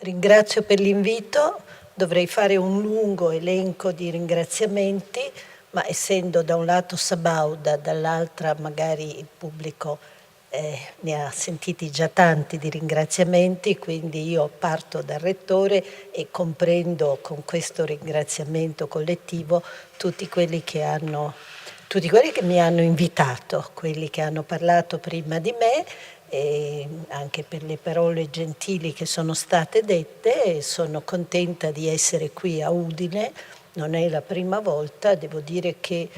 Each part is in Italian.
ringrazio per l'invito. Dovrei fare un lungo elenco di ringraziamenti, ma essendo da un lato sabauda, dall'altra magari il pubblico ne ha sentiti già tanti di ringraziamenti, quindi io parto dal Rettore e comprendo con questo ringraziamento collettivo tutti quelli che mi hanno invitato, quelli che hanno parlato prima di me, e anche per le parole gentili che sono state dette, e sono contenta di essere qui a Udine. Non è la prima volta, devo dire che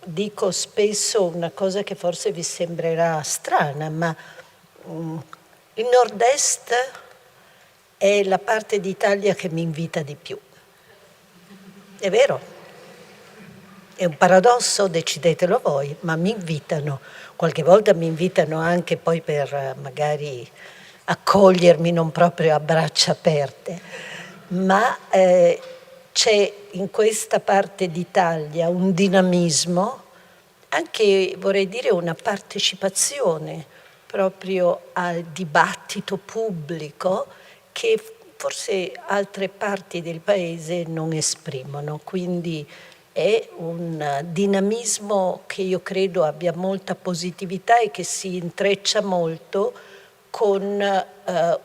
dico spesso una cosa che forse vi sembrerà strana, ma il nord-est è la parte d'Italia che mi invita di più. È vero? È un paradosso, decidetelo voi, ma mi invitano. Qualche volta mi invitano anche poi per magari accogliermi non proprio a braccia aperte, ma c'è in questa parte d'Italia un dinamismo, anche vorrei dire una partecipazione proprio al dibattito pubblico che forse altre parti del paese non esprimono. Quindi è un dinamismo che io credo abbia molta positività e che si intreccia molto con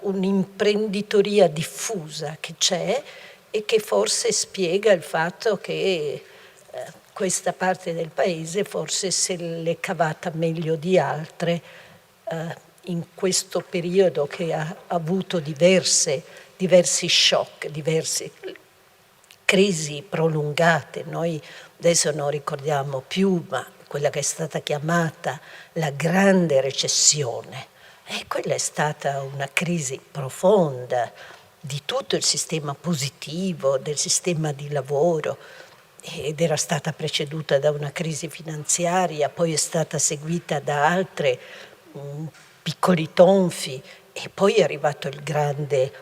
un'imprenditoria diffusa che c'è e che forse spiega il fatto che questa parte del paese forse se l'è cavata meglio di altre in questo periodo che ha avuto diversi shock, diverse crisi prolungate. Noi adesso non ricordiamo più, ma quella che è stata chiamata la grande recessione, quella è stata una crisi profonda di tutto il sistema positivo, del sistema di lavoro, ed era stata preceduta da una crisi finanziaria, poi è stata seguita da altre piccoli tonfi e poi è arrivato il grande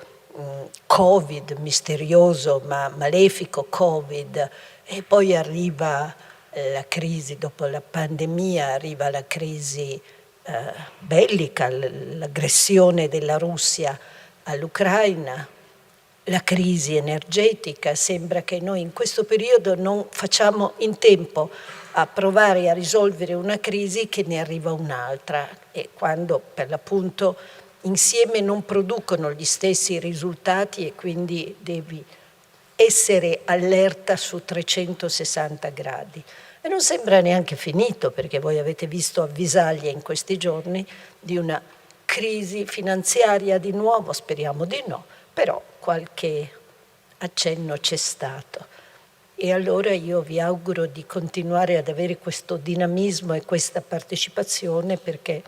Covid, misterioso ma malefico Covid, e poi arriva la crisi, dopo la pandemia arriva la crisi bellica, l'aggressione della Russia all'Ucraina, la crisi energetica. Sembra che noi in questo periodo non facciamo in tempo a provare a risolvere una crisi che ne arriva un'altra, e quando per l'appunto insieme non producono gli stessi risultati, e quindi devi essere allerta su 360 gradi. E non sembra neanche finito, perché voi avete visto avvisaglie in questi giorni di una crisi finanziaria di nuovo, speriamo di no, però qualche accenno c'è stato. E allora io vi auguro di continuare ad avere questo dinamismo e questa partecipazione, perché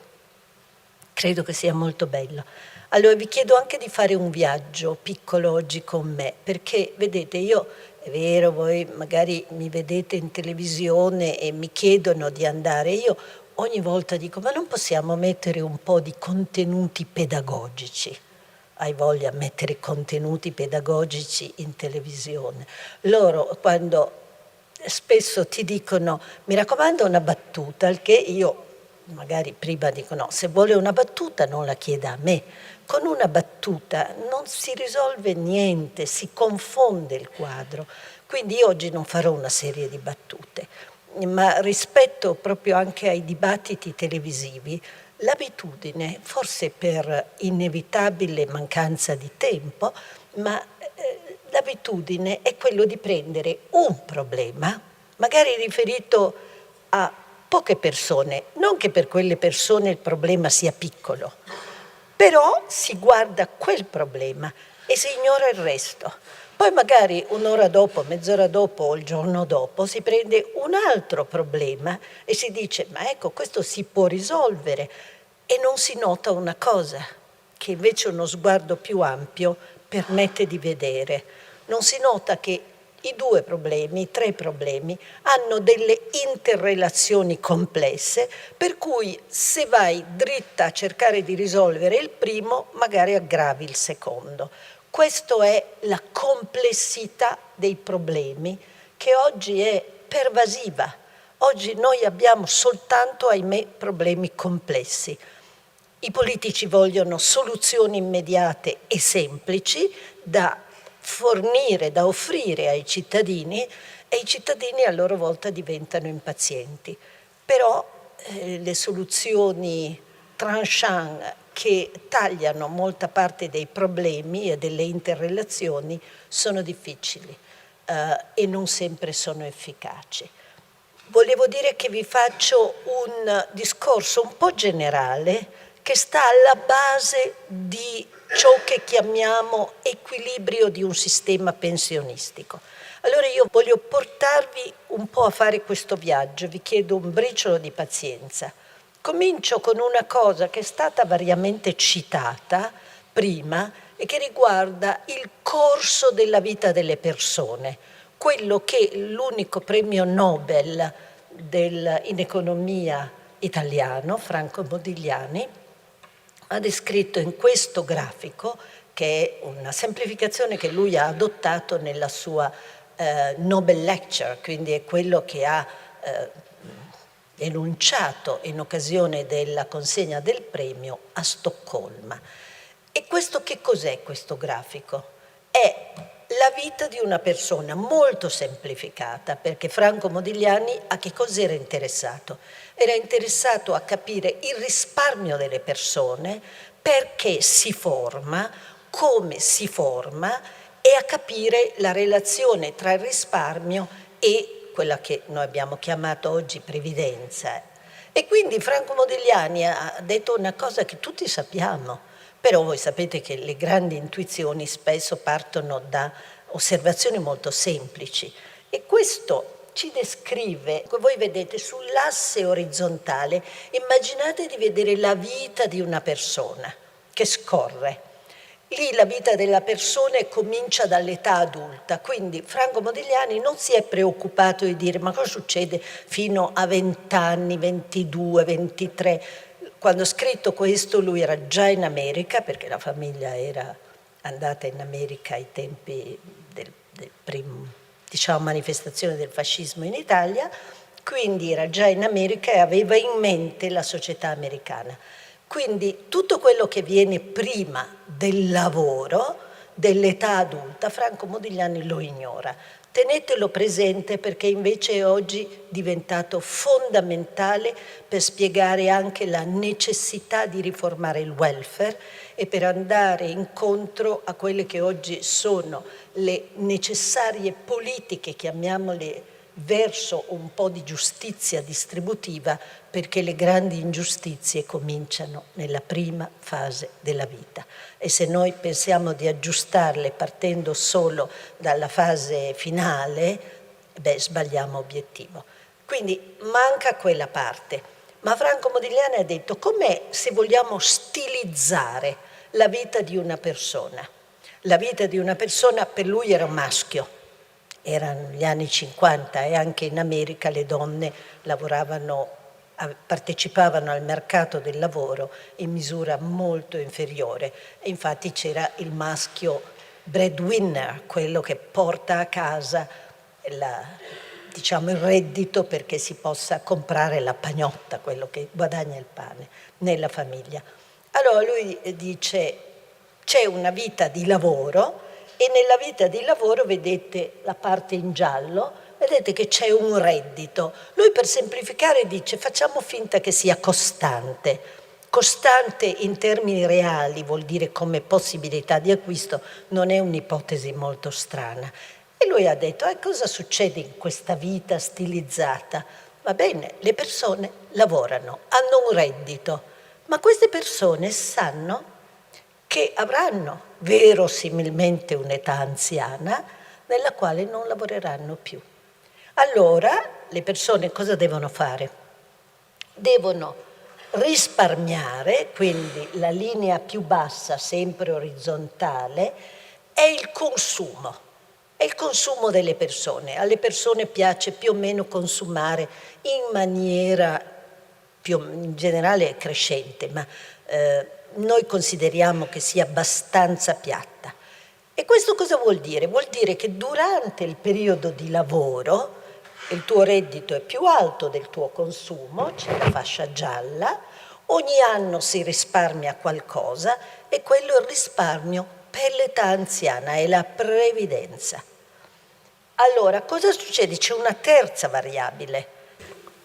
credo che sia molto bello. Allora vi chiedo anche di fare un viaggio piccolo oggi con me, perché vedete, io, è vero, voi magari mi vedete in televisione e mi chiedono di andare, io ogni volta dico, ma non possiamo mettere un po' di contenuti pedagogici? Hai voglia di mettere contenuti pedagogici in televisione? Loro quando spesso ti dicono, mi raccomando una battuta, al che io magari prima dico no, se vuole una battuta non la chieda a me. Con una battuta non si risolve niente, si confonde il quadro. Quindi io oggi non farò una serie di battute, ma rispetto proprio anche ai dibattiti televisivi, l'abitudine, forse per inevitabile mancanza di tempo, ma l'abitudine è quello di prendere un problema, magari riferito a poche persone, non che per quelle persone il problema sia piccolo, però si guarda quel problema e si ignora il resto. Poi magari un'ora dopo, mezz'ora dopo o il giorno dopo si prende un altro problema e si dice ma ecco, questo si può risolvere, e non si nota una cosa che invece uno sguardo più ampio permette di vedere. Non si nota che i due problemi, i tre problemi, hanno delle interrelazioni complesse, per cui se vai dritta a cercare di risolvere il primo, magari aggravi il secondo. Questa è la complessità dei problemi che oggi è pervasiva. Oggi noi abbiamo soltanto, ahimè, problemi complessi. I politici vogliono soluzioni immediate e semplici da fornire, da offrire ai cittadini, e i cittadini a loro volta diventano impazienti. Però le soluzioni tranchant che tagliano molta parte dei problemi e delle interrelazioni sono difficili e non sempre sono efficaci. Volevo dire che vi faccio un discorso un po' generale che sta alla base di ciò che chiamiamo equilibrio di un sistema pensionistico. Allora io voglio portarvi un po' a fare questo viaggio, vi chiedo un briciolo di pazienza. Comincio con una cosa che è stata variamente citata prima e che riguarda il corso della vita delle persone, quello che l'unico premio Nobel in economia italiano, Franco Modigliani, ha descritto in questo grafico, che è una semplificazione che lui ha adottato nella sua Nobel Lecture, quindi è quello che ha enunciato in occasione della consegna del premio a Stoccolma. E questo che cos'è questo grafico? È la vita di una persona molto semplificata, perché Franco Modigliani a che cosa era interessato? Era interessato a capire il risparmio delle persone, perché si forma, come si forma, e a capire la relazione tra il risparmio e quella che noi abbiamo chiamato oggi previdenza. E quindi Franco Modigliani ha detto una cosa che tutti sappiamo, però voi sapete che le grandi intuizioni spesso partono da osservazioni molto semplici, e questo ci descrive, voi vedete sull'asse orizzontale, immaginate di vedere la vita di una persona che scorre. Lì la vita della persona comincia dall'età adulta, quindi Franco Modigliani non si è preoccupato di dire ma cosa succede fino a 20 anni, 22, 23. Quando ha scritto questo lui era già in America, perché la famiglia era andata in America ai tempi del primo, manifestazione del fascismo in Italia, quindi era già in America e aveva in mente la società americana. Quindi tutto quello che viene prima del lavoro, dell'età adulta, Franco Modigliani lo ignora. Tenetelo presente, perché invece è oggi diventato fondamentale per spiegare anche la necessità di riformare il welfare e per andare incontro a quelle che oggi sono le necessarie politiche, chiamiamole, verso un po' di giustizia distributiva, perché le grandi ingiustizie cominciano nella prima fase della vita, e se noi pensiamo di aggiustarle partendo solo dalla fase finale, sbagliamo obiettivo. Quindi manca quella parte. Ma Franco Modigliani ha detto: com'è se vogliamo stilizzare la vita di una persona? La vita di una persona per lui era un maschio. Erano gli anni 50 e anche in America le donne partecipavano al mercato del lavoro in misura molto inferiore. E infatti c'era il maschio breadwinner, quello che porta a casa il reddito perché si possa comprare la pagnotta, quello che guadagna il pane nella famiglia. Allora lui dice: c'è una vita di lavoro, e nella vita di lavoro vedete la parte in giallo, vedete che c'è un reddito. Lui, per semplificare, dice: facciamo finta che sia costante. Costante in termini reali vuol dire come possibilità di acquisto, non è un'ipotesi molto strana. E lui ha detto: cosa succede in questa vita stilizzata? Va bene, le persone lavorano, hanno un reddito, ma queste persone sanno che avranno verosimilmente un'età anziana nella quale non lavoreranno più. Allora le persone cosa devono fare? Devono risparmiare, quindi la linea più bassa, sempre orizzontale, è il consumo. È il consumo delle persone. Alle persone piace più o meno consumare in maniera in generale crescente, ma noi consideriamo che sia abbastanza piatta. E questo cosa vuol dire? Vuol dire che durante il periodo di lavoro il tuo reddito è più alto del tuo consumo, c'è la fascia gialla, Ogni anno si risparmia qualcosa e quello è il risparmio per l'età anziana, è la previdenza. Allora, cosa succede? C'è una terza variabile.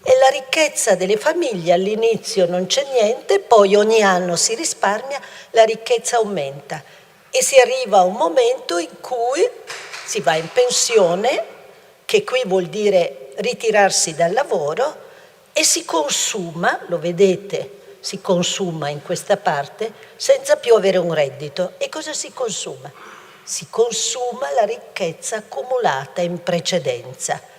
E la ricchezza delle famiglie, all'inizio non c'è niente, poi ogni anno si risparmia, la ricchezza aumenta e si arriva a un momento in cui si va in pensione, che qui vuol dire ritirarsi dal lavoro, e si consuma, lo vedete, si consuma in questa parte senza più avere un reddito. E cosa si consuma? Si consuma la ricchezza accumulata in precedenza.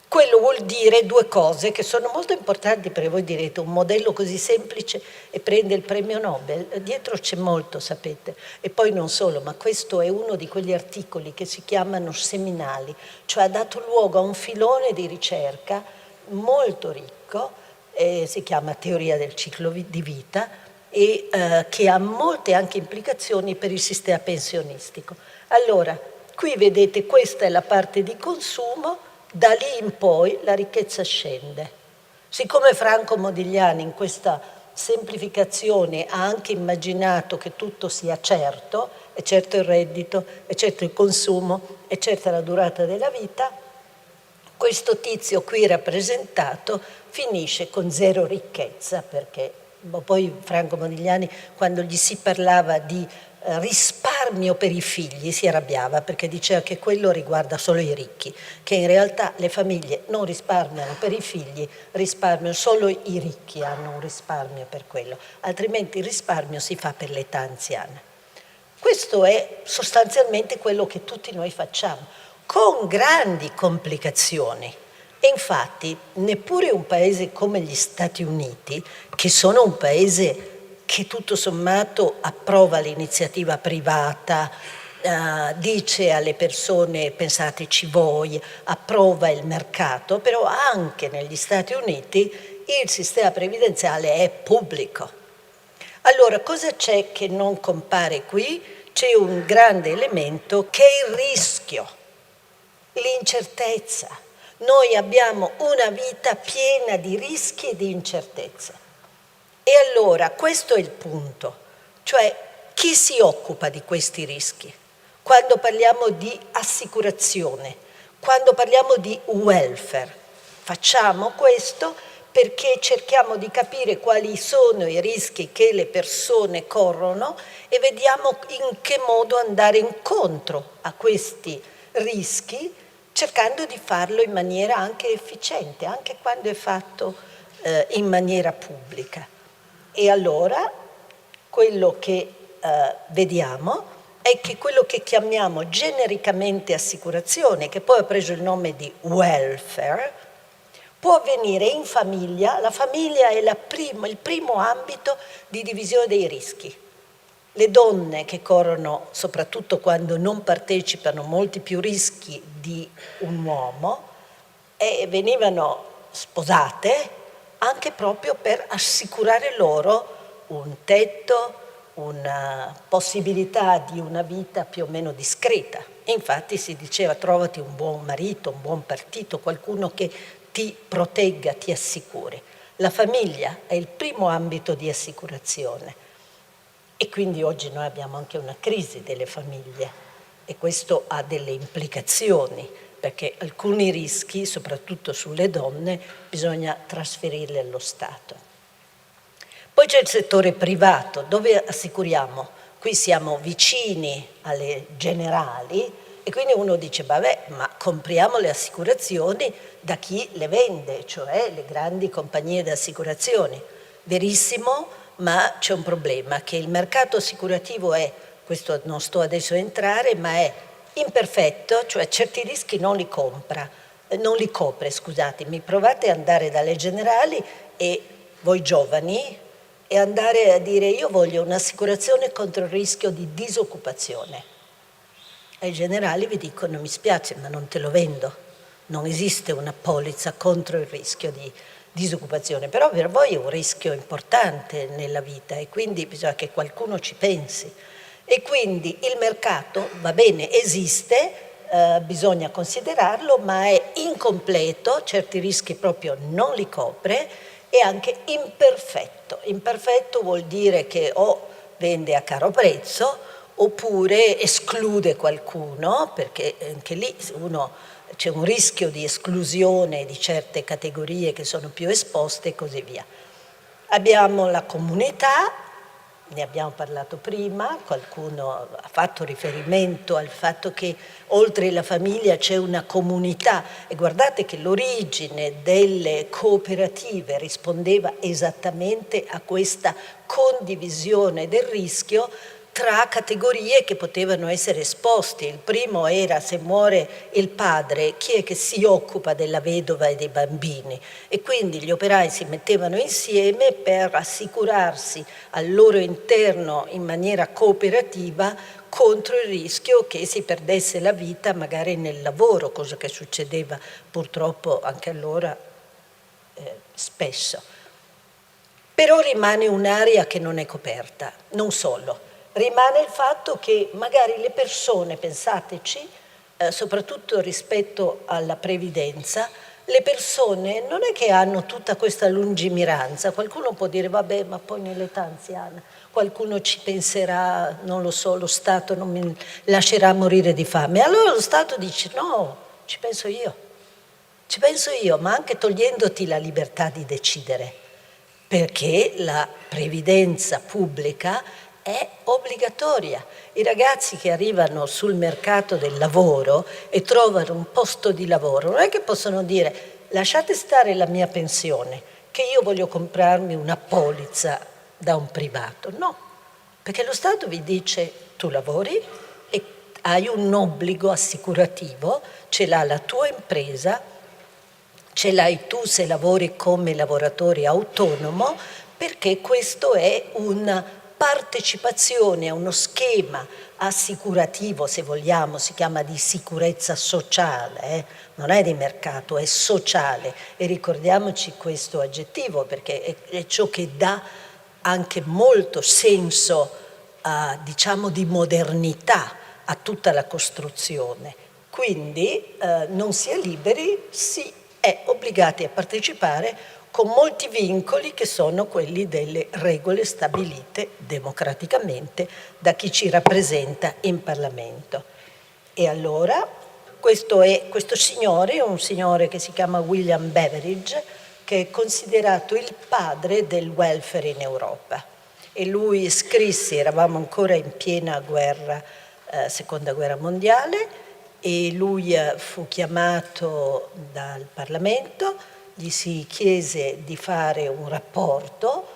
Quello vuol dire due cose che sono molto importanti, perché voi direte un modello così semplice e prende il premio Nobel. Dietro c'è molto, sapete. E poi non solo, ma questo è uno di quegli articoli che si chiamano seminali, cioè ha dato luogo a un filone di ricerca molto ricco, si chiama teoria del ciclo di vita, e che ha molte anche implicazioni per il sistema pensionistico. Allora, qui vedete, questa è la parte di consumo. Da lì in poi la ricchezza scende. Siccome Franco Modigliani in questa semplificazione ha anche immaginato che tutto sia certo, è certo il reddito, è certo il consumo, è certa la durata della vita, questo tizio qui rappresentato finisce con zero ricchezza, perché poi Franco Modigliani, quando gli si parlava di risparmio per i figli, si arrabbiava perché diceva che quello riguarda solo i ricchi, che in realtà le famiglie non risparmiano per i figli, risparmiano solo i ricchi, hanno un risparmio per quello, altrimenti il risparmio si fa per l'età anziana. Questo è sostanzialmente quello che tutti noi facciamo, con grandi complicazioni. E infatti neppure un paese come gli Stati Uniti, che sono un paese che tutto sommato approva l'iniziativa privata, dice alle persone pensateci voi, approva il mercato, però anche negli Stati Uniti il sistema previdenziale è pubblico. Allora cosa c'è che non compare qui? C'è un grande elemento che è il rischio, l'incertezza. Noi abbiamo una vita piena di rischi e di incertezze. E allora questo è il punto, cioè chi si occupa di questi rischi? Quando parliamo di assicurazione, quando parliamo di welfare, facciamo questo perché cerchiamo di capire quali sono i rischi che le persone corrono e vediamo in che modo andare incontro a questi rischi, cercando di farlo in maniera anche efficiente, anche quando è fatto in maniera pubblica. E allora quello che vediamo è che quello che chiamiamo genericamente assicurazione, che poi ha preso il nome di welfare, può avvenire in famiglia. La famiglia è il primo ambito di divisione dei rischi. Le donne che corrono, soprattutto quando non partecipano, molti più rischi di un uomo, venivano sposate anche proprio per assicurare loro un tetto, una possibilità di una vita più o meno discreta. Infatti si diceva trovati un buon marito, un buon partito, qualcuno che ti protegga, ti assicuri. La famiglia è il primo ambito di assicurazione e quindi oggi noi abbiamo anche una crisi delle famiglie e questo ha delle implicazioni, perché alcuni rischi, soprattutto sulle donne, bisogna trasferirli allo Stato. Poi c'è il settore privato, dove assicuriamo. Qui siamo vicini alle generali e quindi uno dice, vabbè, ma compriamo le assicurazioni da chi le vende, cioè le grandi compagnie di assicurazioni. Verissimo, ma c'è un problema, che il mercato assicurativo è, questo non sto adesso a entrare, ma è imperfetto, cioè certi rischi non li copre, scusatemi. Provate ad andare dalle generali e voi giovani e andare a dire io voglio un'assicurazione contro il rischio di disoccupazione. E i generali vi dicono mi spiace ma non te lo vendo, non esiste una polizza contro il rischio di disoccupazione, però per voi è un rischio importante nella vita e quindi bisogna che qualcuno ci pensi. E quindi il mercato, va bene, esiste, bisogna considerarlo, ma è incompleto, certi rischi proprio non li copre e anche imperfetto. Imperfetto vuol dire che o vende a caro prezzo oppure esclude qualcuno, perché anche lì c'è un rischio di esclusione di certe categorie che sono più esposte e così via. Abbiamo la comunità, ne abbiamo parlato prima, qualcuno ha fatto riferimento al fatto che oltre la famiglia c'è una comunità, e guardate che l'origine delle cooperative rispondeva esattamente a questa condivisione del rischio tra categorie che potevano essere esposte. Il primo era: se muore il padre, chi è che si occupa della vedova e dei bambini? E quindi gli operai si mettevano insieme per assicurarsi al loro interno in maniera cooperativa contro il rischio che si perdesse la vita magari nel lavoro, cosa che succedeva purtroppo anche allora spesso. Però rimane un'area che non è coperta, non solo. Rimane il fatto che magari le persone, pensateci, soprattutto rispetto alla previdenza, le persone non è che hanno tutta questa lungimiranza. Qualcuno può dire: vabbè, ma poi nell'età anziana qualcuno ci penserà, non lo so, lo Stato non mi lascerà morire di fame. Allora lo Stato dice: no, ci penso io, ma anche togliendoti la libertà di decidere, perché la previdenza pubblica è obbligatoria. I ragazzi che arrivano sul mercato del lavoro e trovano un posto di lavoro non è che possono dire: lasciate stare la mia pensione, che io voglio comprarmi una polizza da un privato. No, perché lo Stato vi dice: tu lavori e hai un obbligo assicurativo, ce l'ha la tua impresa, ce l'hai tu se lavori come lavoratore autonomo, perché questo è una partecipazione a uno schema assicurativo, se vogliamo, si chiama di sicurezza sociale, non è di mercato, è sociale, e ricordiamoci questo aggettivo perché è ciò che dà anche molto senso, diciamo, di modernità a tutta la costruzione. Quindi non si è liberi, si è obbligati a partecipare con molti vincoli che sono quelli delle regole stabilite democraticamente da chi ci rappresenta in Parlamento. E allora questo signore è un signore che si chiama William Beveridge, che è considerato il padre del welfare in Europa. E lui scrisse, eravamo ancora in piena guerra, seconda guerra mondiale, e lui fu chiamato dal Parlamento, gli si chiese di fare un rapporto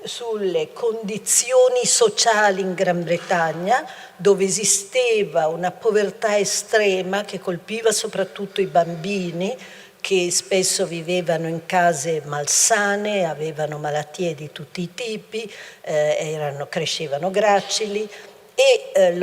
sulle condizioni sociali in Gran Bretagna, dove esisteva una povertà estrema che colpiva soprattutto i bambini, che spesso vivevano in case malsane, avevano malattie di tutti i tipi, crescevano gracili, e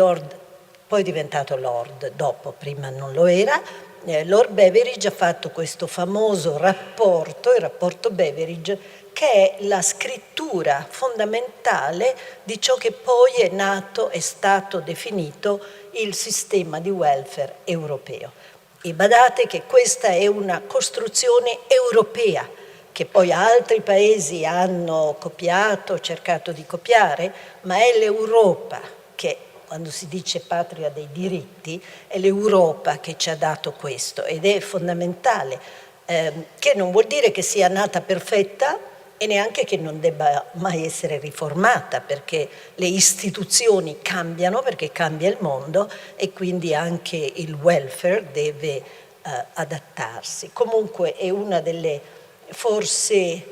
poi è diventato Lord dopo, prima non lo era. Lord Beveridge ha fatto questo famoso rapporto, il rapporto Beveridge, che è la scrittura fondamentale di ciò che poi è nato, è stato definito il sistema di welfare europeo. E badate che questa è una costruzione europea, che poi altri paesi hanno copiato, cercato di copiare, ma è l'Europa che, quando si dice patria dei diritti, è l'Europa che ci ha dato questo, ed è fondamentale, che non vuol dire che sia nata perfetta e neanche che non debba mai essere riformata, perché le istituzioni cambiano, perché cambia il mondo, e quindi anche il welfare deve adattarsi. Comunque è una delle, forse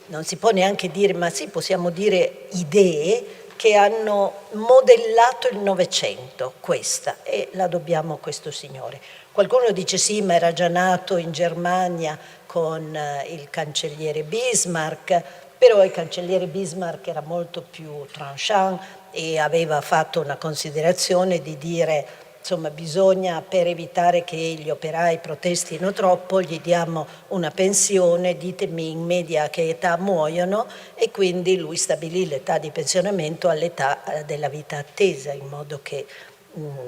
non si può neanche dire, ma sì, possiamo dire, idee che hanno modellato il Novecento, questa, e la dobbiamo a questo signore. Qualcuno dice sì, ma era già nato in Germania con il cancelliere Bismarck, però il cancelliere Bismarck era molto più tranchant e aveva fatto una considerazione di dire: insomma, bisogna, per evitare che gli operai protestino troppo, gli diamo una pensione, ditemi in media a che età muoiono, e quindi lui stabilì l'età di pensionamento all'età della vita attesa, in modo che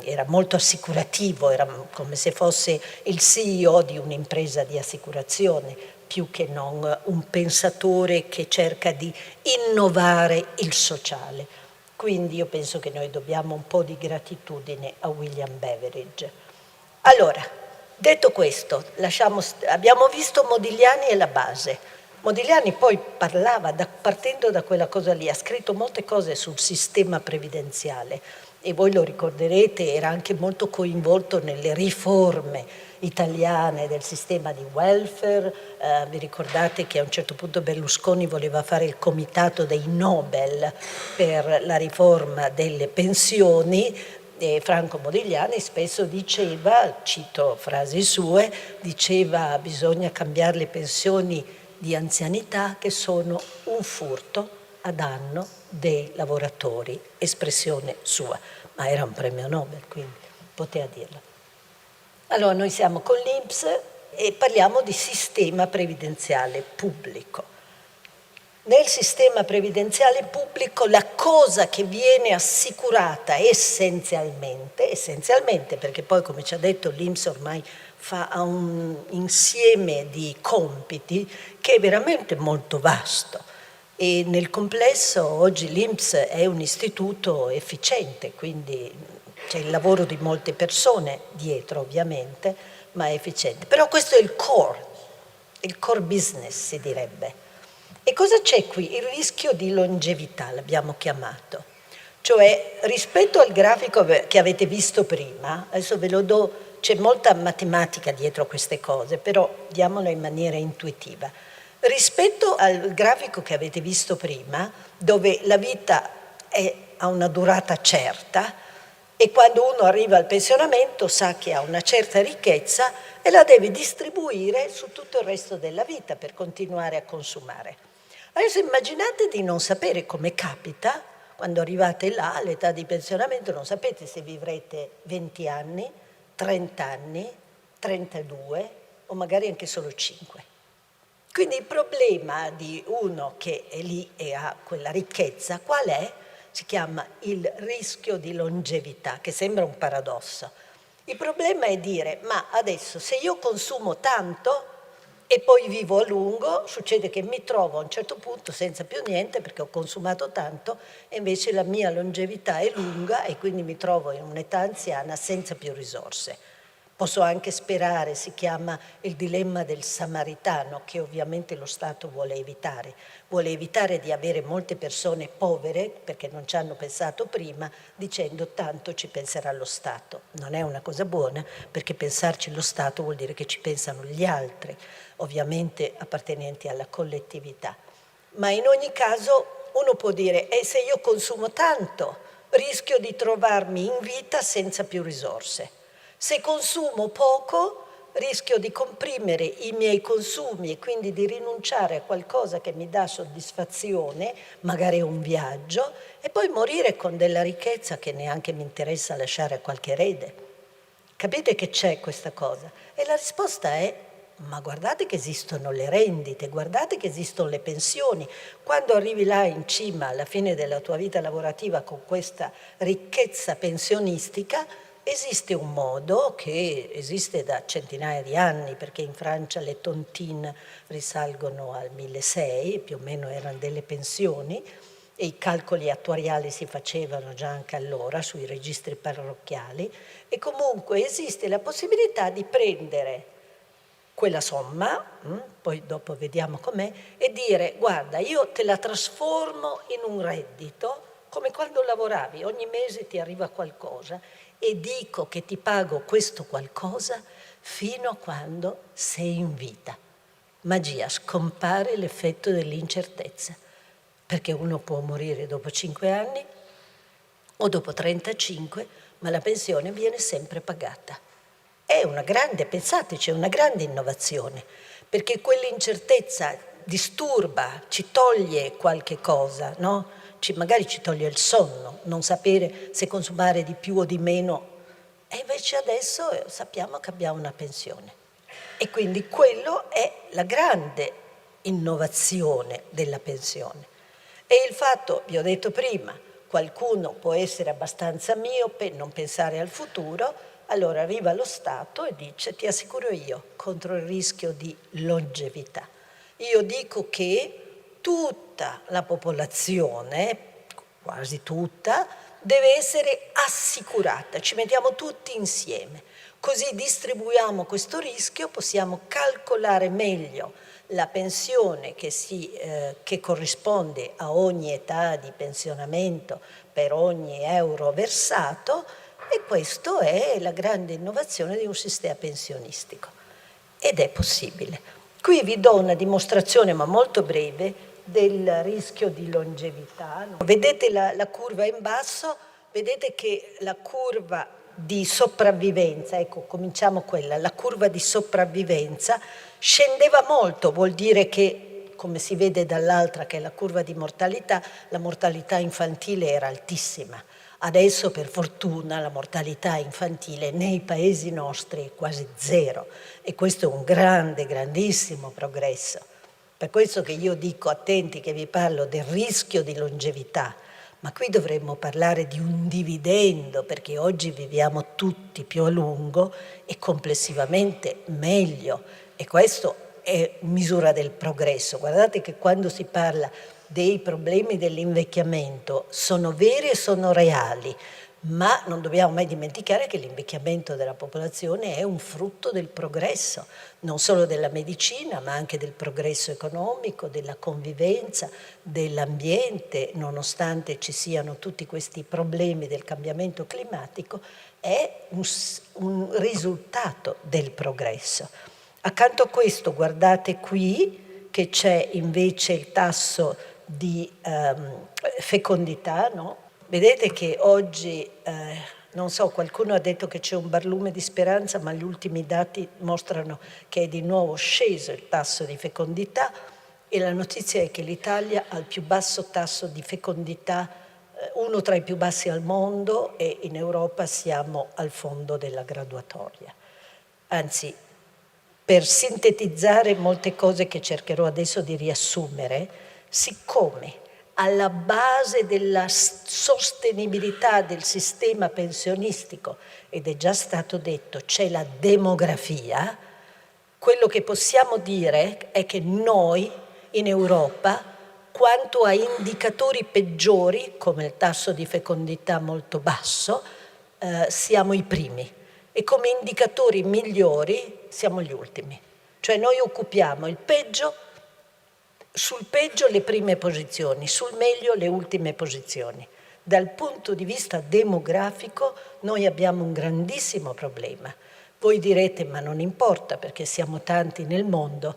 era molto assicurativo, era come se fosse il CEO di un'impresa di assicurazione, più che non un pensatore che cerca di innovare il sociale. Quindi io penso che noi dobbiamo un po' di gratitudine a William Beveridge. Allora, detto questo, abbiamo visto Modigliani e la base. Modigliani poi parlava, partendo da quella cosa lì, ha scritto molte cose sul sistema previdenziale e voi lo ricorderete, era anche molto coinvolto nelle riforme italiane del sistema di welfare. Vi ricordate che a un certo punto Berlusconi voleva fare il comitato dei Nobel per la riforma delle pensioni, e Franco Modigliani spesso diceva, cito frasi sue, diceva: bisogna cambiare le pensioni di anzianità che sono un furto a danno dei lavoratori, espressione sua, ma era un premio Nobel, quindi poteva dirlo. Allora noi siamo con l'INPS e parliamo di sistema previdenziale pubblico. Nel sistema previdenziale pubblico la cosa che viene assicurata essenzialmente, perché poi come ci ha detto l'INPS ormai ha un insieme di compiti che è veramente molto vasto e nel complesso oggi l'INPS è un istituto efficiente, quindi c'è il lavoro di molte persone dietro ovviamente, ma è efficiente. Però questo è il core business si direbbe. E cosa c'è qui? Il rischio di longevità l'abbiamo chiamato. Cioè, rispetto al grafico che avete visto prima, adesso ve lo do, c'è molta matematica dietro queste cose, però diamolo in maniera intuitiva. Rispetto al grafico che avete visto prima, dove la vita ha una durata certa e quando uno arriva al pensionamento sa che ha una certa ricchezza e la deve distribuire su tutto il resto della vita per continuare a consumare. Adesso immaginate di non sapere come capita, quando arrivate là all'età di pensionamento, non sapete se vivrete 20 anni, 30 anni, 32 o magari anche solo 5. Quindi il problema di uno che è lì e ha quella ricchezza, qual è? Si chiama il rischio di longevità, che sembra un paradosso. Il problema è dire, ma adesso se io consumo tanto e poi vivo a lungo, succede che mi trovo a un certo punto senza più niente perché ho consumato tanto e invece la mia longevità è lunga e quindi mi trovo in un'età anziana senza più risorse. Posso anche sperare, si chiama il dilemma del samaritano, che ovviamente lo Stato vuole evitare di avere molte persone povere, perché non ci hanno pensato prima, dicendo tanto ci penserà lo Stato. Non è una cosa buona, perché pensarci lo Stato vuol dire che ci pensano gli altri, ovviamente appartenenti alla collettività. Ma in ogni caso uno può dire, se io consumo tanto, rischio di trovarmi in vita senza più risorse. Se consumo poco, rischio di comprimere i miei consumi e quindi di rinunciare a qualcosa che mi dà soddisfazione, magari un viaggio, e poi morire con della ricchezza che neanche mi interessa lasciare a qualche erede. Capite che c'è questa cosa? E la risposta è, ma guardate che esistono le rendite, guardate che esistono le pensioni. Quando arrivi là in cima alla fine della tua vita lavorativa con questa ricchezza pensionistica, esiste un modo che esiste da centinaia di anni, perché in Francia le tontine risalgono al 1600, più o meno erano delle pensioni, e i calcoli attuariali si facevano già anche allora sui registri parrocchiali, e comunque esiste la possibilità di prendere quella somma, poi dopo vediamo com'è, e dire guarda io te la trasformo in un reddito, come quando lavoravi, ogni mese ti arriva qualcosa, e dico che ti pago questo qualcosa fino a quando sei in vita. Magia, scompare l'effetto dell'incertezza, perché uno può morire dopo 5 anni o dopo 35, ma la pensione viene sempre pagata. È una grande, pensate, c'è una grande innovazione, perché quell'incertezza disturba, ci toglie qualche cosa, no? Magari ci toglie il sonno, non sapere se consumare di più o di meno, e invece adesso sappiamo che abbiamo una pensione. E quindi quello è la grande innovazione della pensione. E il fatto, vi ho detto prima, qualcuno può essere abbastanza miope, non pensare al futuro, allora arriva lo Stato e dice ti assicuro io contro il rischio di longevità. Io dico che tutta la popolazione, quasi tutta, deve essere assicurata, ci mettiamo tutti insieme, così distribuiamo questo rischio, possiamo calcolare meglio la pensione che corrisponde a ogni età di pensionamento per ogni euro versato, e questa è la grande innovazione di un sistema pensionistico. Ed è possibile. Qui vi do una dimostrazione, ma molto breve, del rischio di longevità. Vedete la curva in basso, vedete che la curva di sopravvivenza, ecco, cominciamo quella, la curva di sopravvivenza scendeva molto, vuol dire che, come si vede dall'altra che è la curva di mortalità, la mortalità infantile era altissima. Adesso, per fortuna, la mortalità infantile nei paesi nostri è quasi zero, e questo è un grande, grandissimo progresso. Per questo che io dico, attenti che vi parlo del rischio di longevità, ma qui dovremmo parlare di un dividendo, perché oggi viviamo tutti più a lungo e complessivamente meglio, e questo è misura del progresso. Guardate che quando si parla dei problemi dell'invecchiamento sono veri e sono reali, ma non dobbiamo mai dimenticare che l'invecchiamento della popolazione è un frutto del progresso, non solo della medicina, ma anche del progresso economico, della convivenza, dell'ambiente, nonostante ci siano tutti questi problemi del cambiamento climatico, è un risultato del progresso. Accanto a questo, guardate qui che c'è invece il tasso di fecondità, no? Vedete che oggi, non so, qualcuno ha detto che c'è un barlume di speranza, ma gli ultimi dati mostrano che è di nuovo sceso il tasso di fecondità, e la notizia è che l'Italia ha il più basso tasso di fecondità, uno tra i più bassi al mondo, e in Europa siamo al fondo della graduatoria. Anzi, per sintetizzare molte cose che cercherò adesso di riassumere, siccome alla base della sostenibilità del sistema pensionistico, ed è già stato detto, c'è la demografia, quello che possiamo dire è che noi in Europa, quanto a indicatori peggiori, come il tasso di fecondità molto basso, siamo i primi, e come indicatori migliori siamo gli ultimi. Cioè noi occupiamo il peggio, sul peggio le prime posizioni, sul meglio le ultime posizioni. Dal punto di vista demografico noi abbiamo un grandissimo problema. Voi direte, ma non importa perché siamo tanti nel mondo.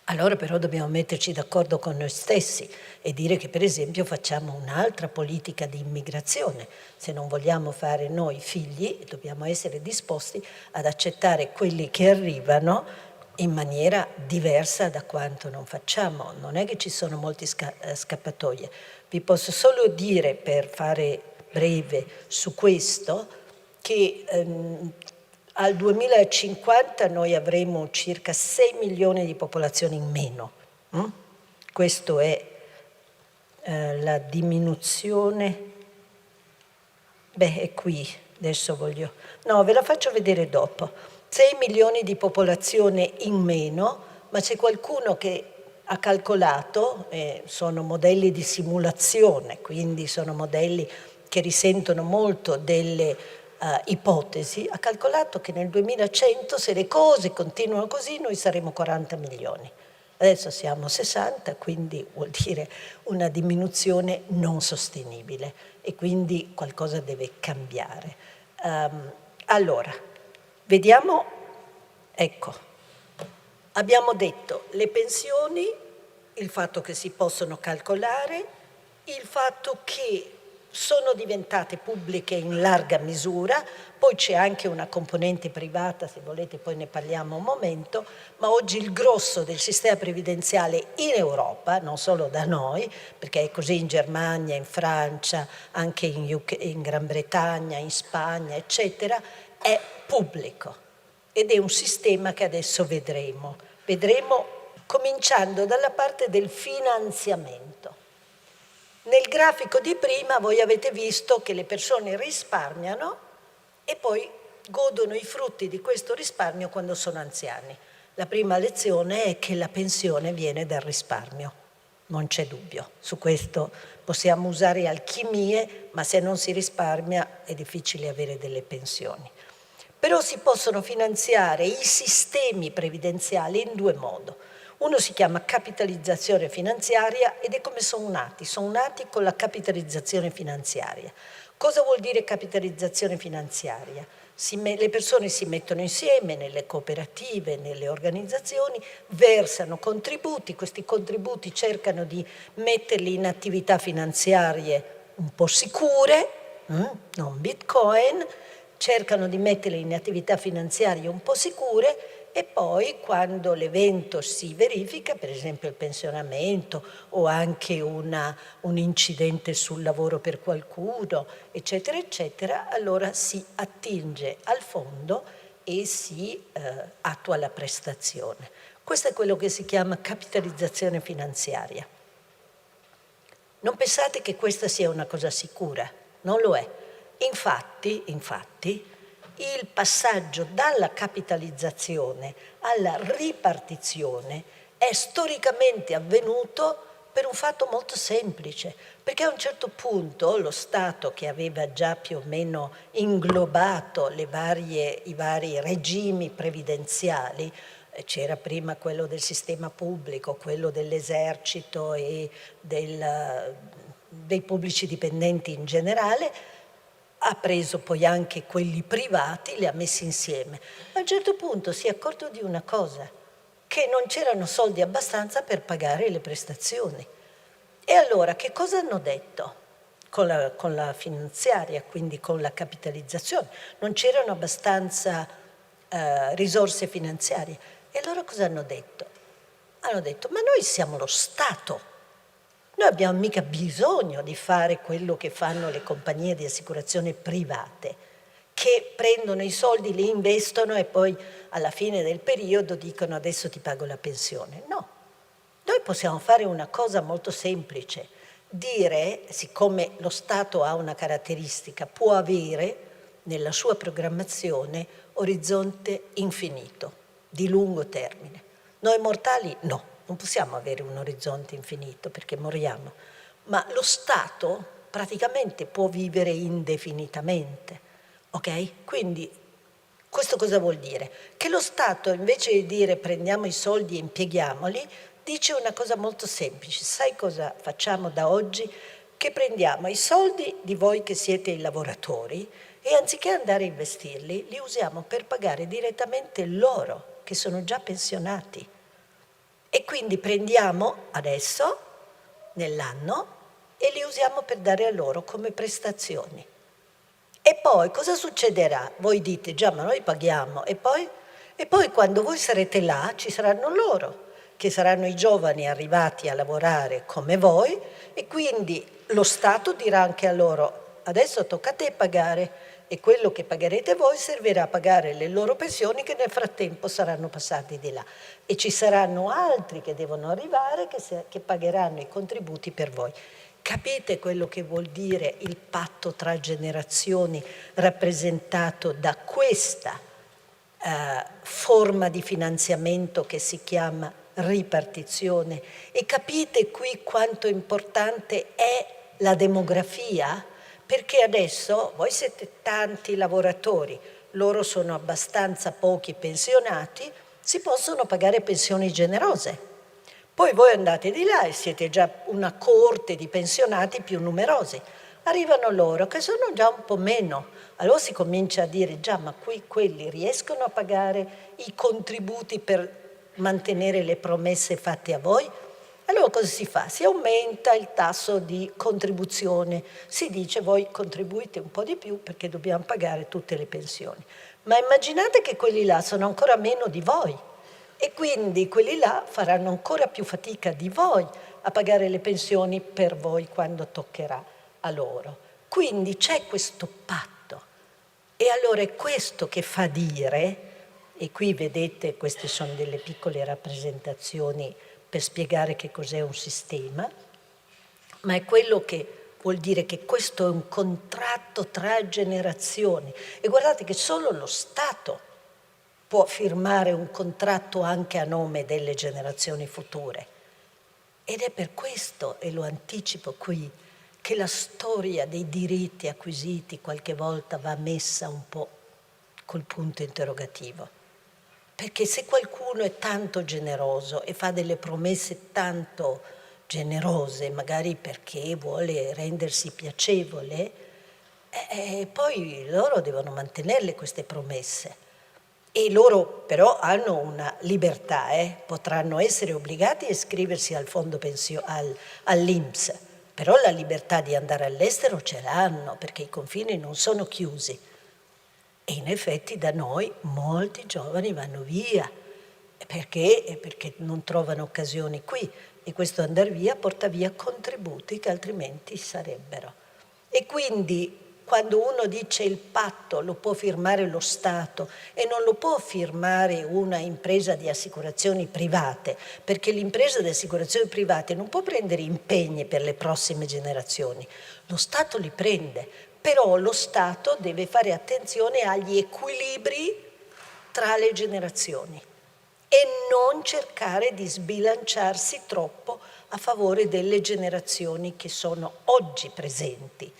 Allora però dobbiamo metterci d'accordo con noi stessi e dire che per esempio facciamo un'altra politica di immigrazione. Se non vogliamo fare noi figli, dobbiamo essere disposti ad accettare quelli che arrivano in maniera diversa da quanto non facciamo. Non è che ci sono molte scappatoie. Vi posso solo dire, per fare breve su questo, che al 2050 noi avremo circa 6 milioni di popolazione in meno. Questo è la diminuzione. È qui, adesso voglio... No, ve la faccio vedere dopo. 6 milioni di popolazione in meno, ma c'è qualcuno che ha calcolato, sono modelli di simulazione, quindi sono modelli che risentono molto delle ipotesi, ha calcolato che nel 2100, se le cose continuano così, noi saremo 40 milioni. Adesso siamo 60, quindi vuol dire una diminuzione non sostenibile, e quindi qualcosa deve cambiare. Allora, vediamo, ecco, abbiamo detto le pensioni, il fatto che si possono calcolare, il fatto che sono diventate pubbliche in larga misura, poi c'è anche una componente privata, se volete poi ne parliamo un momento, ma oggi il grosso del sistema previdenziale in Europa, non solo da noi, perché è così in Germania, in Francia, anche in Gran Bretagna, in Spagna, eccetera, è pubblico, ed è un sistema che adesso vedremo cominciando dalla parte del finanziamento. Nel grafico di prima voi avete visto che le persone risparmiano e poi godono i frutti di questo risparmio quando sono anziani. La prima lezione è che la pensione viene dal risparmio, non c'è dubbio. Su questo possiamo usare alchimie, ma se non si risparmia è difficile avere delle pensioni. Però si possono finanziare i sistemi previdenziali in due modi. Uno si chiama capitalizzazione finanziaria ed è come sono nati con la capitalizzazione finanziaria. Cosa vuol dire capitalizzazione finanziaria? Le persone si mettono insieme nelle cooperative, nelle organizzazioni, versano contributi, questi contributi cercano di metterli in attività finanziarie un po' sicure, non Bitcoin, cercano di metterli in attività finanziarie un po' sicure e poi quando l'evento si verifica, per esempio il pensionamento o anche un incidente sul lavoro per qualcuno, eccetera, eccetera, allora si attinge al fondo e si attua la prestazione. Questo è quello che si chiama capitalizzazione finanziaria. Non pensate che questa sia una cosa sicura, non lo è. Infatti, il passaggio dalla capitalizzazione alla ripartizione è storicamente avvenuto per un fatto molto semplice, perché a un certo punto lo Stato, che aveva già più o meno inglobato i vari regimi previdenziali, c'era prima quello del sistema pubblico, quello dell'esercito e dei pubblici dipendenti in generale, ha preso poi anche quelli privati, li ha messi insieme. A un certo punto si è accorto di una cosa, che non c'erano soldi abbastanza per pagare le prestazioni. E allora che cosa hanno detto con la finanziaria, quindi con la capitalizzazione? Non c'erano abbastanza risorse finanziarie. E loro cosa hanno detto? Hanno detto, ma noi siamo lo Stato, noi abbiamo mica bisogno di fare quello che fanno le compagnie di assicurazione private, che prendono i soldi, li investono e poi alla fine del periodo dicono adesso ti pago la pensione. No, noi possiamo fare una cosa molto semplice, dire, siccome lo Stato ha una caratteristica, può avere nella sua programmazione orizzonte infinito, di lungo termine. Noi mortali no, non possiamo avere un orizzonte infinito perché moriamo, ma lo Stato praticamente può vivere indefinitamente, ok? Quindi questo cosa vuol dire? Che lo Stato, invece di dire prendiamo i soldi e impieghiamoli, dice una cosa molto semplice. Sai cosa facciamo da oggi? Che prendiamo i soldi di voi che siete i lavoratori e anziché andare a investirli, li usiamo per pagare direttamente loro, che sono già pensionati. E quindi prendiamo adesso, nell'anno, e li usiamo per dare a loro come prestazioni. E poi cosa succederà? Voi dite, già, ma noi paghiamo. E poi quando voi sarete là, ci saranno loro, che saranno i giovani arrivati a lavorare come voi, e quindi lo Stato dirà anche a loro, adesso tocca a te pagare, e quello che pagherete voi servirà a pagare le loro pensioni che nel frattempo saranno passati di là. E ci saranno altri che devono arrivare che pagheranno i contributi per voi. Capite quello che vuol dire il patto tra generazioni rappresentato da questa forma di finanziamento che si chiama ripartizione? E capite qui quanto importante è la demografia? Perché adesso voi siete tanti lavoratori, loro sono abbastanza pochi pensionati, si possono pagare pensioni generose. Poi voi andate di là e siete già una coorte di pensionati più numerosi. Arrivano loro che sono già un po' meno. Allora si comincia a dire, già, ma qui quelli riescono a pagare i contributi per mantenere le promesse fatte a voi? Allora cosa si fa? Si aumenta il tasso di contribuzione. Si dice, voi contribuite un po' di più perché dobbiamo pagare tutte le pensioni. Ma immaginate che quelli là sono ancora meno di voi. E quindi quelli là faranno ancora più fatica di voi a pagare le pensioni per voi quando toccherà a loro. Quindi c'è questo patto. E allora è questo che fa dire, e qui vedete, queste sono delle piccole rappresentazioni per spiegare che cos'è un sistema, ma è quello che vuol dire che questo è un contratto tra generazioni. E guardate che solo lo Stato può firmare un contratto anche a nome delle generazioni future. Ed è per questo, e lo anticipo qui, che la storia dei diritti acquisiti qualche volta va messa un po' col punto interrogativo. Perché se qualcuno è tanto generoso e fa delle promesse tanto generose, magari perché vuole rendersi piacevole, poi loro devono mantenerle queste promesse. E loro però hanno una libertà, potranno essere obbligati a iscriversi al fondo all'INPS, però la libertà di andare all'estero ce l'hanno, perché i confini non sono chiusi. E in effetti da noi molti giovani vanno via. Perché? Perché non trovano occasioni qui, e questo andare via porta via contributi che altrimenti sarebbero. E quindi quando uno dice il patto lo può firmare lo Stato e non lo può firmare una impresa di assicurazioni private, perché l'impresa di assicurazioni private non può prendere impegni per le prossime generazioni, lo Stato li prende, però lo Stato deve fare attenzione agli equilibri tra le generazioni e non cercare di sbilanciarsi troppo a favore delle generazioni che sono oggi presenti.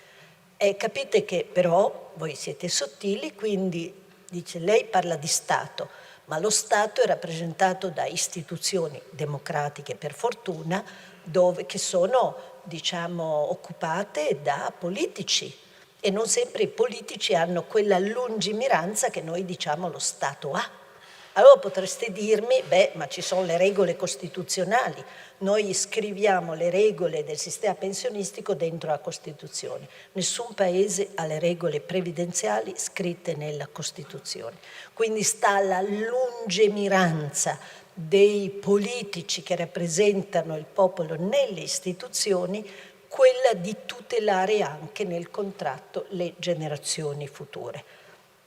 Capite che però voi siete sottili, quindi dice lei parla di Stato, ma lo Stato è rappresentato da istituzioni democratiche, per fortuna, che sono, diciamo, occupate da politici, e non sempre i politici hanno quella lungimiranza che noi diciamo lo Stato ha. Allora potreste dirmi, ma ci sono le regole costituzionali, noi scriviamo le regole del sistema pensionistico dentro la Costituzione. Nessun paese ha le regole previdenziali scritte nella Costituzione. Quindi sta alla lungimiranza dei politici che rappresentano il popolo nelle istituzioni quella di tutelare anche nel contratto le generazioni future.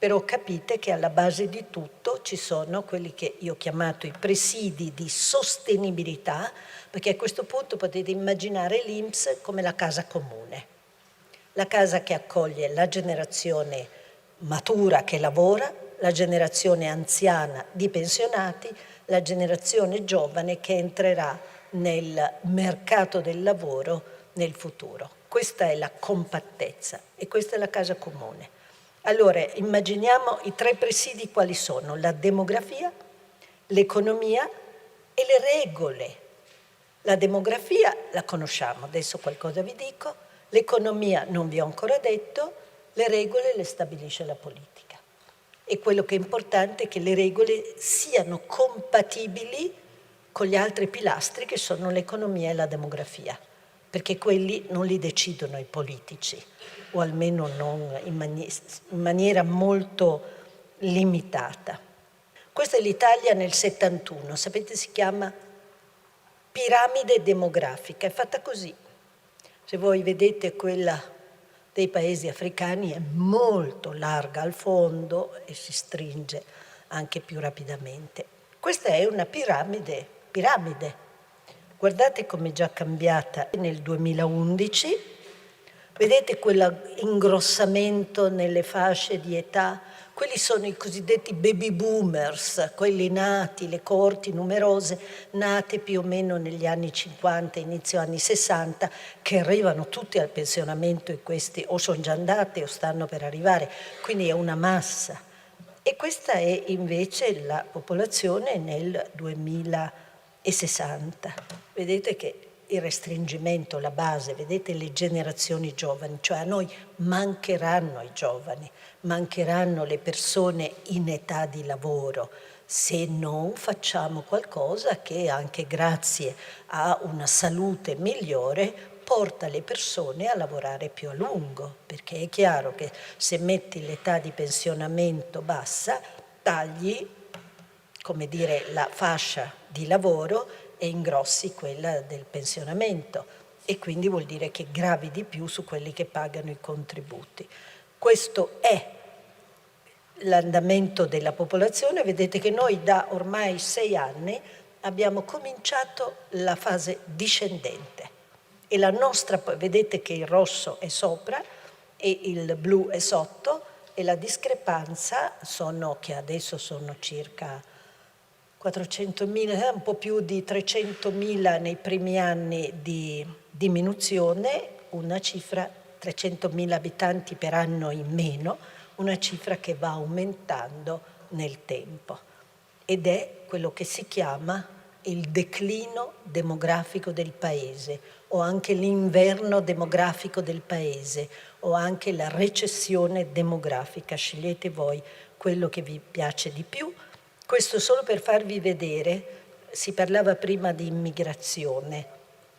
Però capite che alla base di tutto ci sono quelli che io ho chiamato i presidi di sostenibilità, perché a questo punto potete immaginare l'INPS come la casa comune, la casa che accoglie la generazione matura che lavora, la generazione anziana di pensionati, la generazione giovane che entrerà nel mercato del lavoro nel futuro. Questa è la compattezza e questa è la casa comune. Allora, immaginiamo i tre presidi quali sono: la demografia, l'economia e le regole. La demografia la conosciamo, adesso qualcosa vi dico, l'economia non vi ho ancora detto, le regole le stabilisce la politica. E quello che è importante è che le regole siano compatibili con gli altri pilastri che sono l'economia e la demografia, perché quelli non li decidono i politici, o almeno non in maniera molto limitata. Questa è l'Italia nel 71, sapete, si chiama piramide demografica, è fatta così. Se voi vedete quella dei paesi africani è molto larga al fondo e si stringe anche più rapidamente. Questa è una piramide. Guardate come è già cambiata nel 2011. Vedete quell'ingrossamento nelle fasce di età? Quelli sono i cosiddetti baby boomers, quelli nati, le coorti numerose, nate più o meno negli anni 50, inizio anni 60, che arrivano tutti al pensionamento, e questi o sono già andate o stanno per arrivare, quindi è una massa. E questa è invece la popolazione nel 2060. Vedete che il restringimento, la base, vedete le generazioni giovani, cioè a noi mancheranno i giovani, mancheranno le persone in età di lavoro, se non facciamo qualcosa che anche grazie a una salute migliore porta le persone a lavorare più a lungo, perché è chiaro che se metti l'età di pensionamento bassa, tagli, come dire, la fascia di lavoro e ingrossi quella del pensionamento, e quindi vuol dire che gravi di più su quelli che pagano i contributi. Questo è l'andamento della popolazione. Vedete che noi da ormai 6 anni abbiamo cominciato la fase discendente e la nostra, vedete che il rosso è sopra e il blu è sotto, e la discrepanza che adesso sono circa 400.000, un po' più di 300.000 nei primi anni di diminuzione, una cifra, 300.000 abitanti per anno in meno, una cifra che va aumentando nel tempo. Ed è quello che si chiama il declino demografico del paese, o anche l'inverno demografico del paese, o anche la recessione demografica. Scegliete voi quello che vi piace di più. Questo solo per farvi vedere, si parlava prima di immigrazione.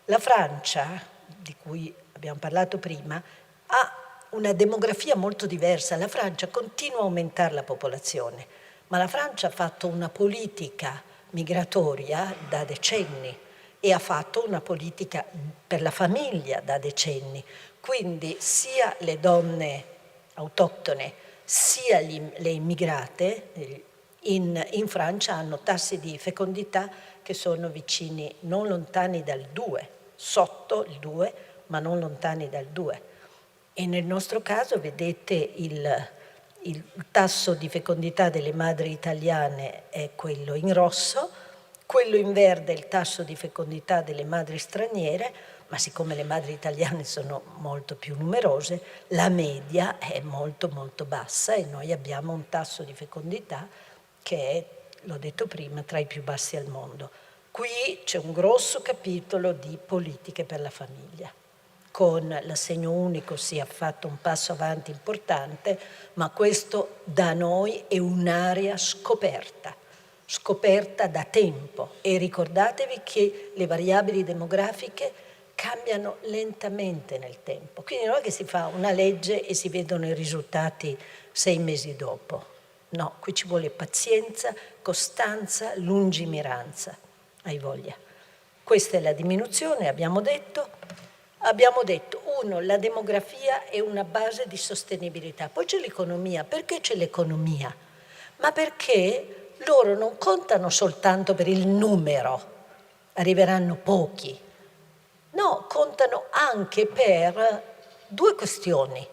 La Francia, di cui abbiamo parlato prima, ha una demografia molto diversa. La Francia continua a aumentare la popolazione, ma la Francia ha fatto una politica migratoria da decenni e ha fatto una politica per la famiglia da decenni. Quindi sia le donne autoctone sia le immigrate in Francia hanno tassi di fecondità che sono vicini, non lontani dal 2, sotto il 2, ma non lontani dal 2. E nel nostro caso vedete il tasso di fecondità delle madri italiane è quello in rosso, quello in verde è il tasso di fecondità delle madri straniere, ma siccome le madri italiane sono molto più numerose, la media è molto molto bassa e noi abbiamo un tasso di fecondità che è, l'ho detto prima, tra i più bassi al mondo. Qui c'è un grosso capitolo di politiche per la famiglia. Con l'assegno unico si è fatto un passo avanti importante, ma questo da noi è un'area scoperta da tempo. E ricordatevi che le variabili demografiche cambiano lentamente nel tempo. Quindi non è che si fa una legge e si vedono i risultati 6 mesi dopo. No, qui ci vuole pazienza, costanza, lungimiranza. Hai voglia. Questa è la diminuzione, abbiamo detto. Abbiamo detto, uno, la demografia è una base di sostenibilità. Poi c'è l'economia. Perché c'è l'economia? Ma perché loro non contano soltanto per il numero, arriveranno pochi. No, contano anche per 2 questioni.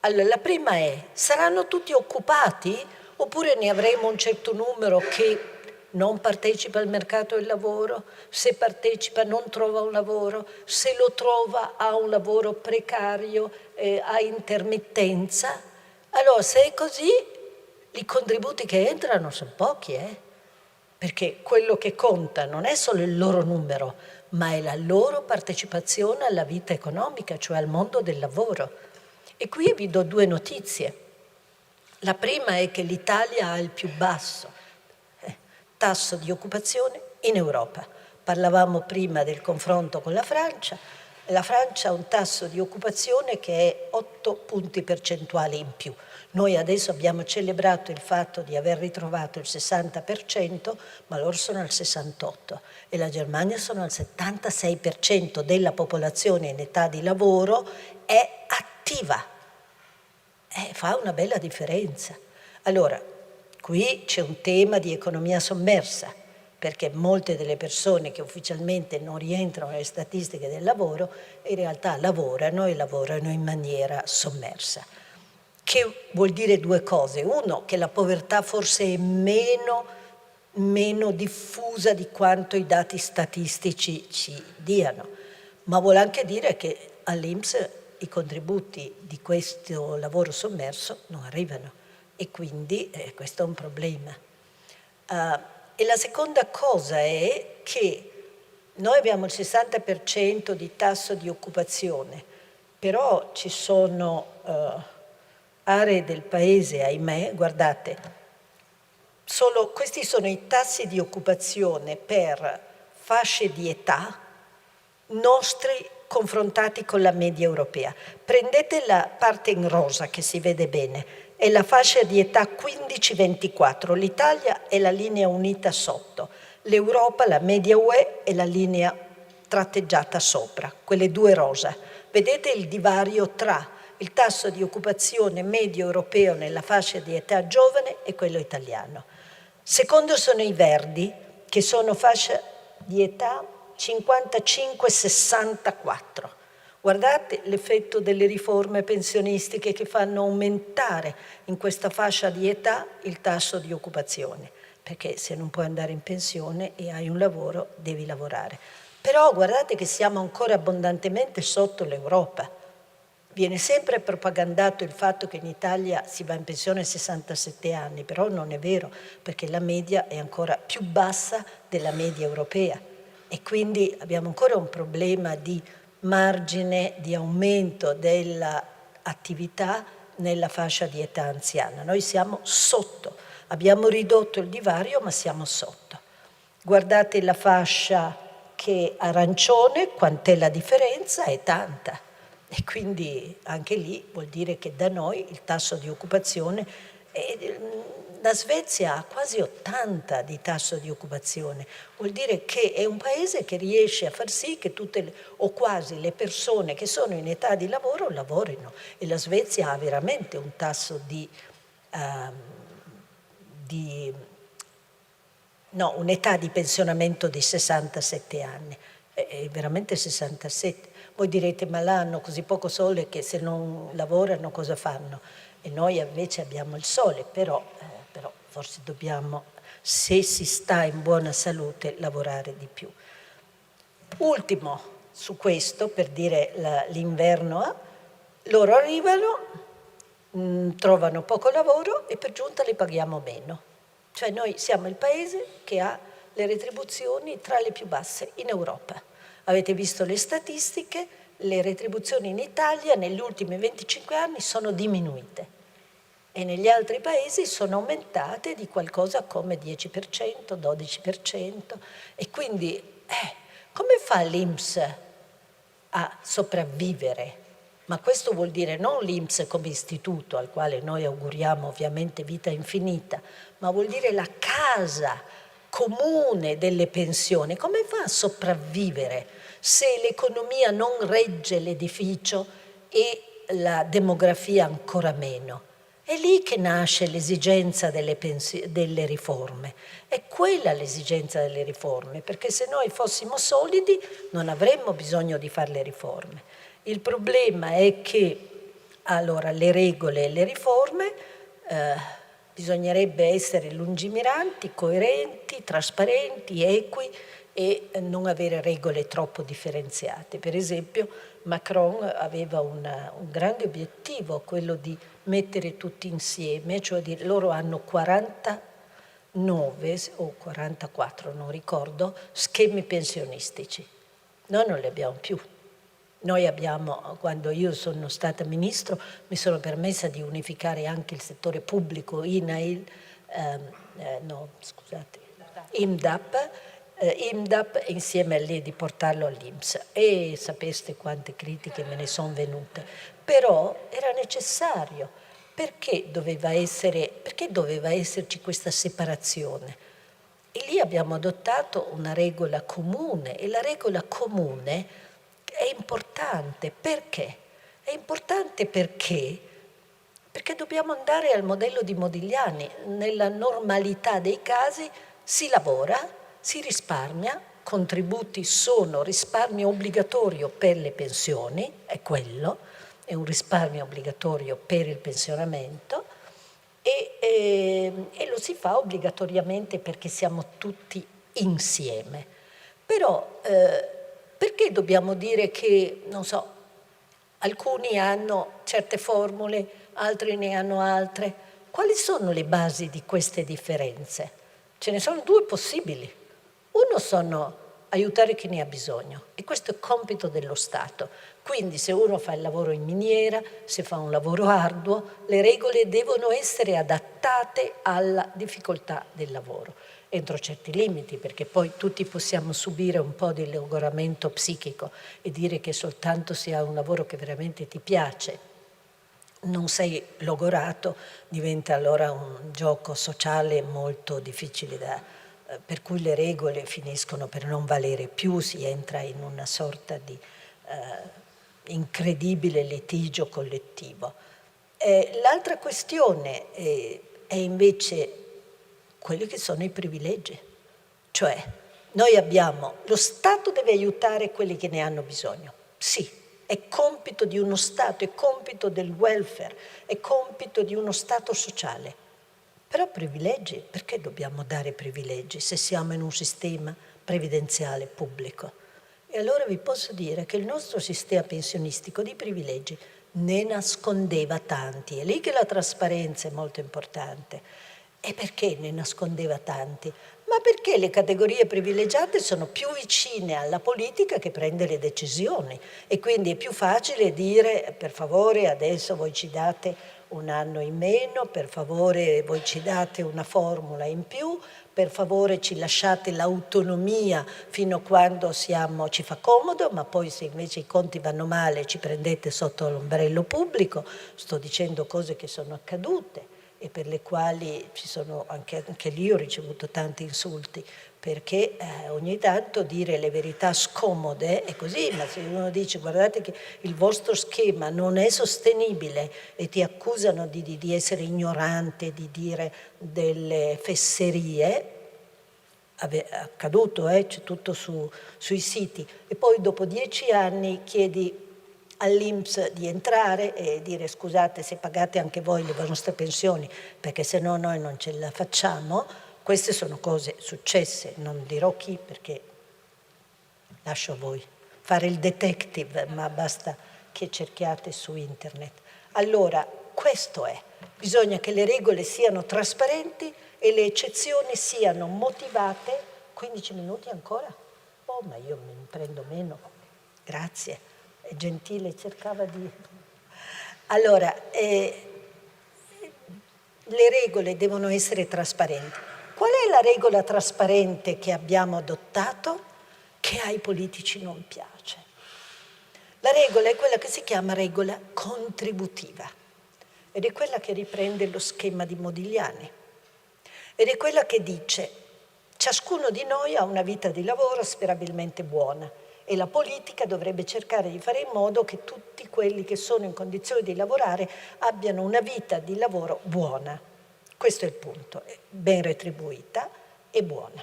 Allora, la prima è, saranno tutti occupati oppure ne avremo un certo numero che non partecipa al mercato del lavoro, se partecipa non trova un lavoro, se lo trova ha un lavoro precario, a intermittenza. Allora, se è così, i contributi che entrano sono pochi, perché quello che conta non è solo il loro numero, ma è la loro partecipazione alla vita economica, cioè al mondo del lavoro. E qui vi do 2 notizie. La prima è che l'Italia ha il più basso tasso di occupazione in Europa. Parlavamo prima del confronto con la Francia. La Francia ha un tasso di occupazione che è 8 punti percentuali in più. Noi adesso abbiamo celebrato il fatto di aver ritrovato il 60%, ma loro sono al 68% e la Germania sono al 76% della popolazione in età di lavoro è attiva. Fa una bella differenza. Allora, qui c'è un tema di economia sommersa, perché molte delle persone che ufficialmente non rientrano nelle statistiche del lavoro in realtà lavorano e lavorano in maniera sommersa. Che vuol dire 2 cose. Uno, che la povertà forse è meno diffusa di quanto i dati statistici ci diano, ma vuole anche dire che all'INPS i contributi di questo lavoro sommerso non arrivano e quindi questo è un problema. E la seconda cosa è che noi abbiamo il 60% di tasso di occupazione, però ci sono aree del paese, ahimè, guardate, questi sono i tassi di occupazione per fasce di età nostri confrontati con la media europea. Prendete la parte in rosa che si vede bene, è la fascia di età 15-24, l'Italia è la linea unita sotto, l'Europa, la media UE, è la linea tratteggiata sopra, quelle 2 rosa. Vedete il divario tra il tasso di occupazione medio europeo nella fascia di età giovane e quello italiano. Secondo sono i verdi, che sono fascia di età 55-64. Guardate l'effetto delle riforme pensionistiche che fanno aumentare in questa fascia di età il tasso di occupazione, perché se non puoi andare in pensione e hai un lavoro, devi lavorare. Però guardate che siamo ancora abbondantemente sotto l'Europa. Viene sempre propagandato il fatto che in Italia si va in pensione a 67 anni, però non è vero, perché la media è ancora più bassa della media europea e quindi abbiamo ancora un problema di margine di aumento dell'attività nella fascia di età anziana. Noi siamo sotto, abbiamo ridotto il divario, ma siamo sotto. Guardate la fascia che è arancione, quant'è la differenza? È tanta. E quindi anche lì vuol dire che da noi il tasso di occupazione, la Svezia ha quasi 80 di tasso di occupazione, vuol dire che è un paese che riesce a far sì che tutte o quasi le persone che sono in età di lavoro lavorino, e la Svezia ha veramente un tasso un'età di pensionamento di 67 anni, è veramente 67. Voi direte, ma là hanno così poco sole che se non lavorano cosa fanno? E noi invece abbiamo il sole, però forse dobbiamo, se si sta in buona salute, lavorare di più. Ultimo su questo, per dire l'inverno, loro arrivano, trovano poco lavoro e per giunta li paghiamo meno. Cioè noi siamo il paese che ha le retribuzioni tra le più basse in Europa. Avete visto le statistiche, le retribuzioni in Italia negli ultimi 25 anni sono diminuite e negli altri paesi sono aumentate di qualcosa come 10%, 12%, e quindi come fa l'INPS a sopravvivere? Ma questo vuol dire non l'INPS come istituto, al quale noi auguriamo ovviamente vita infinita, ma vuol dire la casa comune delle pensioni. Come fa a sopravvivere se l'economia non regge l'edificio e la demografia ancora meno? È lì che nasce l'esigenza delle riforme. È quella l'esigenza delle riforme, perché se noi fossimo solidi non avremmo bisogno di fare le riforme. Il problema è che, allora, le regole e le riforme bisognerebbe essere lungimiranti, coerenti, trasparenti, equi e non avere regole troppo differenziate. Per esempio, Macron aveva un grande obiettivo, quello di mettere tutti insieme, cioè loro hanno 49 o 44, non ricordo, schemi pensionistici. Noi non li abbiamo più. Noi abbiamo, quando io sono stata ministro, mi sono permessa di unificare anche il settore pubblico, INAIL, IMDAP, insieme a lei di portarlo all'INPS. E sapeste quante critiche me ne sono venute. Però era necessario. Perché doveva esserci questa separazione? E lì abbiamo adottato una regola comune, e la regola comune è importante. Perché? È importante perché dobbiamo andare al modello di Modigliani. Nella normalità dei casi si lavora, si risparmia, contributi sono risparmio obbligatorio per le pensioni, è quello, è un risparmio obbligatorio per il pensionamento, e lo si fa obbligatoriamente perché siamo tutti insieme. Però perché dobbiamo dire che, non so, alcuni hanno certe formule, altri ne hanno altre? Quali sono le basi di queste differenze? Ce ne sono due possibili. Uno sono aiutare chi ne ha bisogno, e questo è compito dello Stato. Quindi se uno fa il lavoro in miniera, se fa un lavoro arduo, le regole devono essere adattate alla difficoltà del lavoro, entro certi limiti, perché poi tutti possiamo subire un po' di logoramento psichico e dire che soltanto se hai un lavoro che veramente ti piace, non sei logorato, diventa allora un gioco sociale molto difficile per cui le regole finiscono per non valere più, si entra in una sorta di incredibile litigio collettivo. L'altra questione è invece quelli che sono i privilegi. Cioè, noi abbiamo, lo Stato deve aiutare quelli che ne hanno bisogno, sì, è è compito di uno Stato, è compito del welfare, è compito di uno Stato sociale. Però privilegi, perché dobbiamo dare privilegi se siamo in un sistema previdenziale pubblico? E allora vi posso dire che il nostro sistema pensionistico di privilegi ne nascondeva tanti. È lì che la trasparenza è molto importante. E perché ne nascondeva tanti? Ma perché le categorie privilegiate sono più vicine alla politica che prende le decisioni e quindi è più facile dire per favore adesso voi ci date un anno in meno, per favore voi ci date una formula in più, per favore ci lasciate l'autonomia fino a quando ci fa comodo, ma poi se invece i conti vanno male ci prendete sotto l'ombrello pubblico. Sto dicendo cose che sono accadute e per le quali anche lì ho ricevuto tanti insulti, perché ogni tanto dire le verità scomode è così, ma se uno dice guardate che il vostro schema non è sostenibile e ti accusano di essere ignorante, di dire delle fesserie, è accaduto, c'è tutto sui siti, e poi dopo 10 anni chiedi all'INPS di entrare e dire scusate se pagate anche voi le vostre pensioni perché se no noi non ce la facciamo. Queste sono cose successe, non dirò chi perché lascio a voi fare il detective, ma basta che cerchiate su internet. Allora, questo è, bisogna che le regole siano trasparenti e le eccezioni siano motivate. 15 minuti ancora? Oh, ma io me ne prendo meno. Grazie. È gentile, cercava di... Allora, le regole devono essere trasparenti. Qual è la regola trasparente che abbiamo adottato? Che ai politici non piace. La regola è quella che si chiama regola contributiva ed è quella che riprende lo schema di Modigliani ed è quella che dice ciascuno di noi ha una vita di lavoro sperabilmente buona e la politica dovrebbe cercare di fare in modo che tutti quelli che sono in condizione di lavorare abbiano una vita di lavoro buona. Questo è il punto, ben retribuita e buona.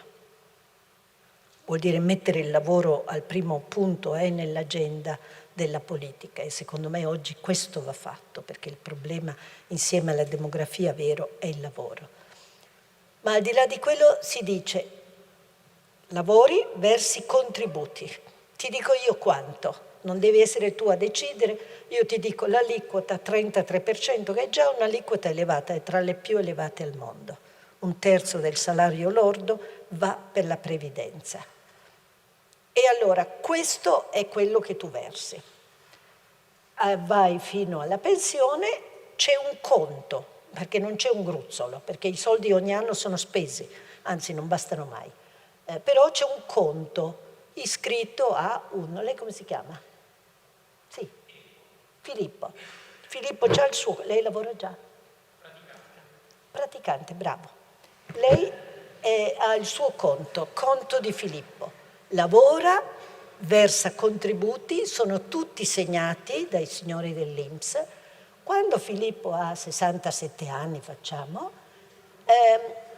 Vuol dire mettere il lavoro al primo punto nell'agenda della politica e secondo me oggi questo va fatto perché il problema insieme alla demografia vero è il lavoro. Ma al di là di quello si dice lavori versi contributi. Ti dico io quanto, non devi essere tu a decidere, io ti dico l'aliquota 33% che è già un'aliquota elevata, è tra le più elevate al mondo. 1/3 del salario lordo va per la previdenza. E allora questo è quello che tu versi. Vai fino alla pensione, c'è un conto, perché non c'è un gruzzolo, perché i soldi ogni anno sono spesi, anzi non bastano mai. Però c'è un conto iscritto a uno, lei come si chiama? Sì, Filippo. Filippo c'ha il suo, lei lavora già? Praticante, bravo. Lei ha il suo conto di Filippo. Lavora, versa contributi, sono tutti segnati dai signori dell'INPS. Quando Filippo ha 67 anni, facciamo,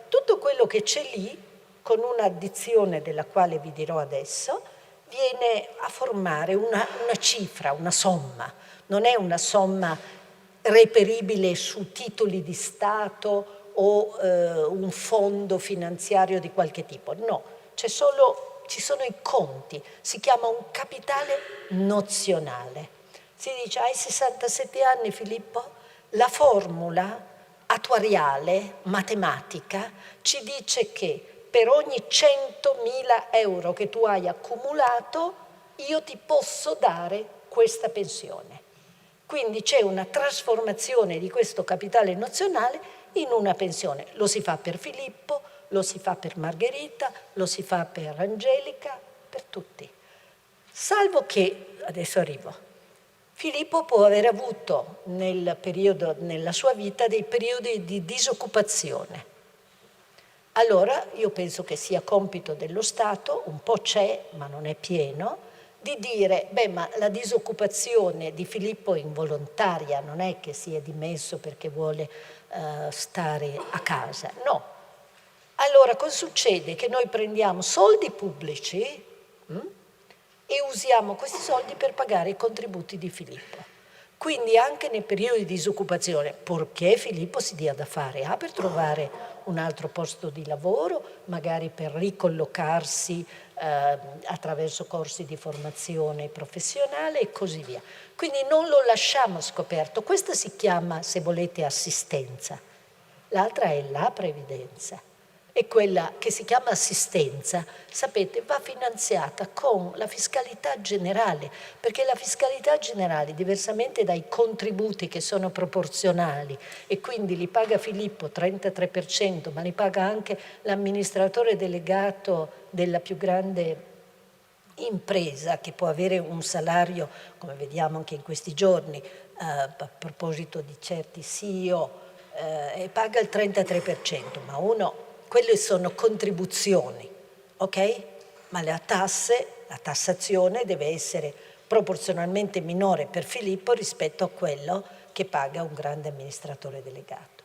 tutto quello che c'è lì, con un'addizione della quale vi dirò adesso, viene a formare una cifra, una somma. Non è una somma reperibile su titoli di Stato o un fondo finanziario di qualche tipo. No, ci sono i conti, si chiama un capitale nozionale. Si dice, hai 67 anni Filippo? La formula attuariale, matematica, ci dice che per ogni 100.000 euro che tu hai accumulato, io ti posso dare questa pensione. Quindi c'è una trasformazione di questo capitale nozionale in una pensione. Lo si fa per Filippo, lo si fa per Margherita, lo si fa per Angelica, per tutti. Salvo che, adesso arrivo, Filippo può aver avuto nella sua vita dei periodi di disoccupazione. Allora io penso che sia compito dello Stato, un po' c'è ma non è pieno, di dire, ma la disoccupazione di Filippo è involontaria, non è che si è dimesso perché vuole stare a casa, no. Allora cosa succede? Che noi prendiamo soldi pubblici e usiamo questi soldi per pagare i contributi di Filippo. Quindi anche nei periodi di disoccupazione, purché Filippo si dia da fare, per trovare un altro posto di lavoro, magari per ricollocarsi attraverso corsi di formazione professionale e così via. Quindi non lo lasciamo scoperto. Questa si chiama, se volete, assistenza. L'altra è la previdenza. E quella che si chiama assistenza, sapete, va finanziata con la fiscalità generale, perché la fiscalità generale, diversamente dai contributi che sono proporzionali e quindi li paga Filippo 33%, ma li paga anche l'amministratore delegato della più grande impresa che può avere un salario, come vediamo anche in questi giorni, a proposito di certi CEO, e paga il 33%, ma quelle sono contribuzioni, ok? Ma la tassazione deve essere proporzionalmente minore per Filippo rispetto a quello che paga un grande amministratore delegato.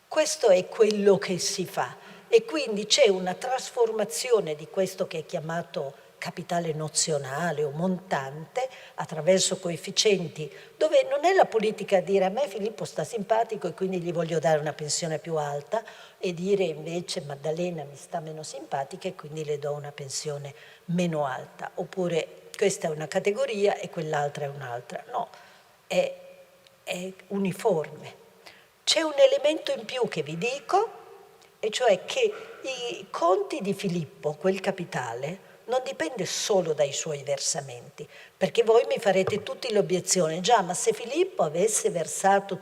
Questo è quello che si fa e quindi c'è una trasformazione di questo che è chiamato capitale nozionale o montante attraverso coefficienti dove non è la politica a dire a me Filippo sta simpatico e quindi gli voglio dare una pensione più alta e dire invece Maddalena mi sta meno simpatica e quindi le do una pensione meno alta, oppure questa è una categoria e quell'altra è un'altra. No, è uniforme. C'è un elemento in più che vi dico, e cioè che i conti di Filippo, quel capitale, non dipende solo dai suoi versamenti, perché voi mi farete tutti l'obiezione, già, ma se Filippo avesse versato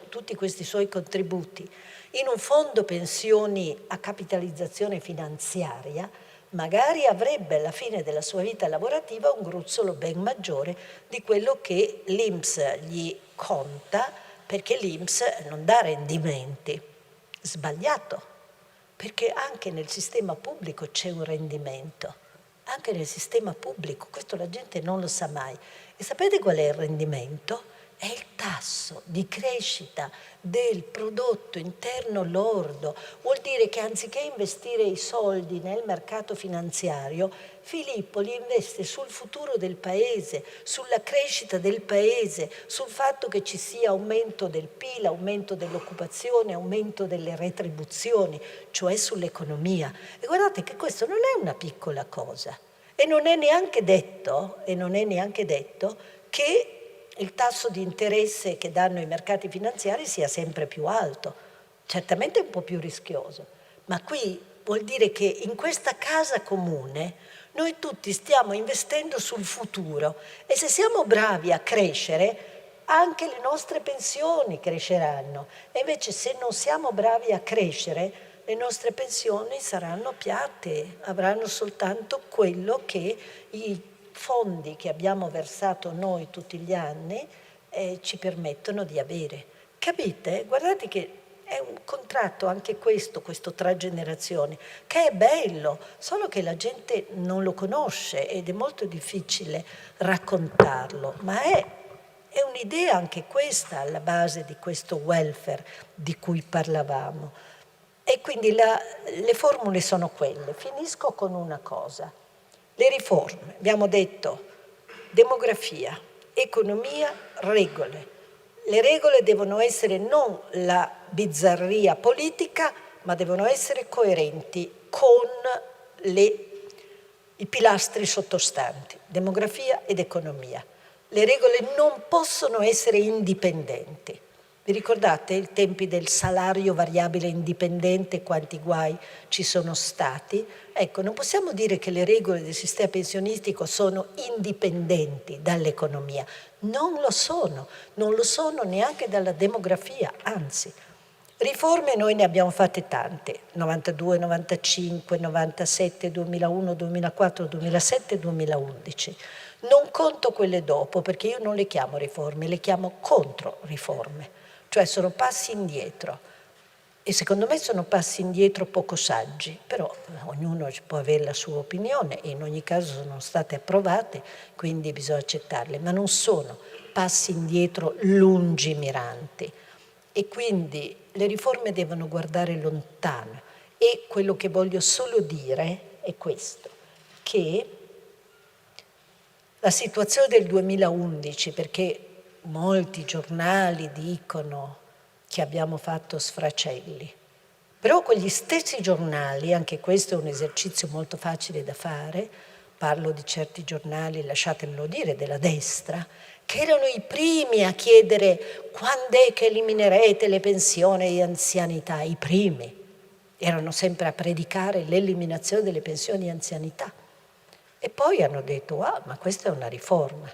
tutti questi suoi contributi in un fondo pensioni a capitalizzazione finanziaria, magari avrebbe alla fine della sua vita lavorativa un gruzzolo ben maggiore di quello che l'INPS gli conta, perché l'INPS non dà rendimenti. Sbagliato, perché anche nel sistema pubblico c'è un rendimento. Anche nel sistema pubblico, questo la gente non lo sa mai. E sapete qual è il rendimento? È il tasso di crescita del prodotto interno lordo. Vuol dire che anziché investire i soldi nel mercato finanziario, Filippo li investe sul futuro del paese, sulla crescita del paese, sul fatto che ci sia aumento del PIL, aumento dell'occupazione, aumento delle retribuzioni, cioè sull'economia. E guardate che questo non è una piccola cosa. E non è neanche detto che il tasso di interesse che danno i mercati finanziari sia sempre più alto. Certamente è un po' più rischioso, ma qui vuol dire che in questa casa comune noi tutti stiamo investendo sul futuro e se siamo bravi a crescere anche le nostre pensioni cresceranno e invece se non siamo bravi a crescere le nostre pensioni saranno piatte, avranno soltanto quello che i fondi che abbiamo versato noi tutti gli anni ci permettono di avere. Capite? Guardate che è un contratto anche questo tra generazioni, che è bello, solo che la gente non lo conosce ed è molto difficile raccontarlo, ma è un'idea anche questa alla base di questo welfare di cui parlavamo. E quindi le formule sono quelle. Finisco con una cosa. Le riforme, abbiamo detto, demografia, economia, regole. Le regole devono essere non la bizzarria politica, ma devono essere coerenti con i pilastri sottostanti, demografia ed economia. Le regole non possono essere indipendenti. Vi ricordate i tempi del salario variabile indipendente, quanti guai ci sono stati? Ecco, non possiamo dire che le regole del sistema pensionistico sono indipendenti dall'economia. Non lo sono neanche dalla demografia, anzi. Riforme noi ne abbiamo fatte tante, 92, 95, 97, 2001, 2004, 2007, 2011. Non conto quelle dopo perché io non le chiamo riforme, le chiamo controriforme. Cioè sono passi indietro e secondo me sono passi indietro poco saggi, però ognuno può avere la sua opinione e in ogni caso sono state approvate, quindi bisogna accettarle, ma non sono passi indietro lungimiranti e quindi le riforme devono guardare lontano e quello che voglio solo dire è questo, che la situazione del 2011, perché molti giornali dicono che abbiamo fatto sfracelli, però quegli stessi giornali, anche questo è un esercizio molto facile da fare, parlo di certi giornali, lasciatemelo dire, della destra, che erano i primi a chiedere quando è che eliminerete le pensioni di anzianità, i primi. Erano sempre a predicare l'eliminazione delle pensioni di anzianità. E poi hanno detto, ah, ma questa è una riforma.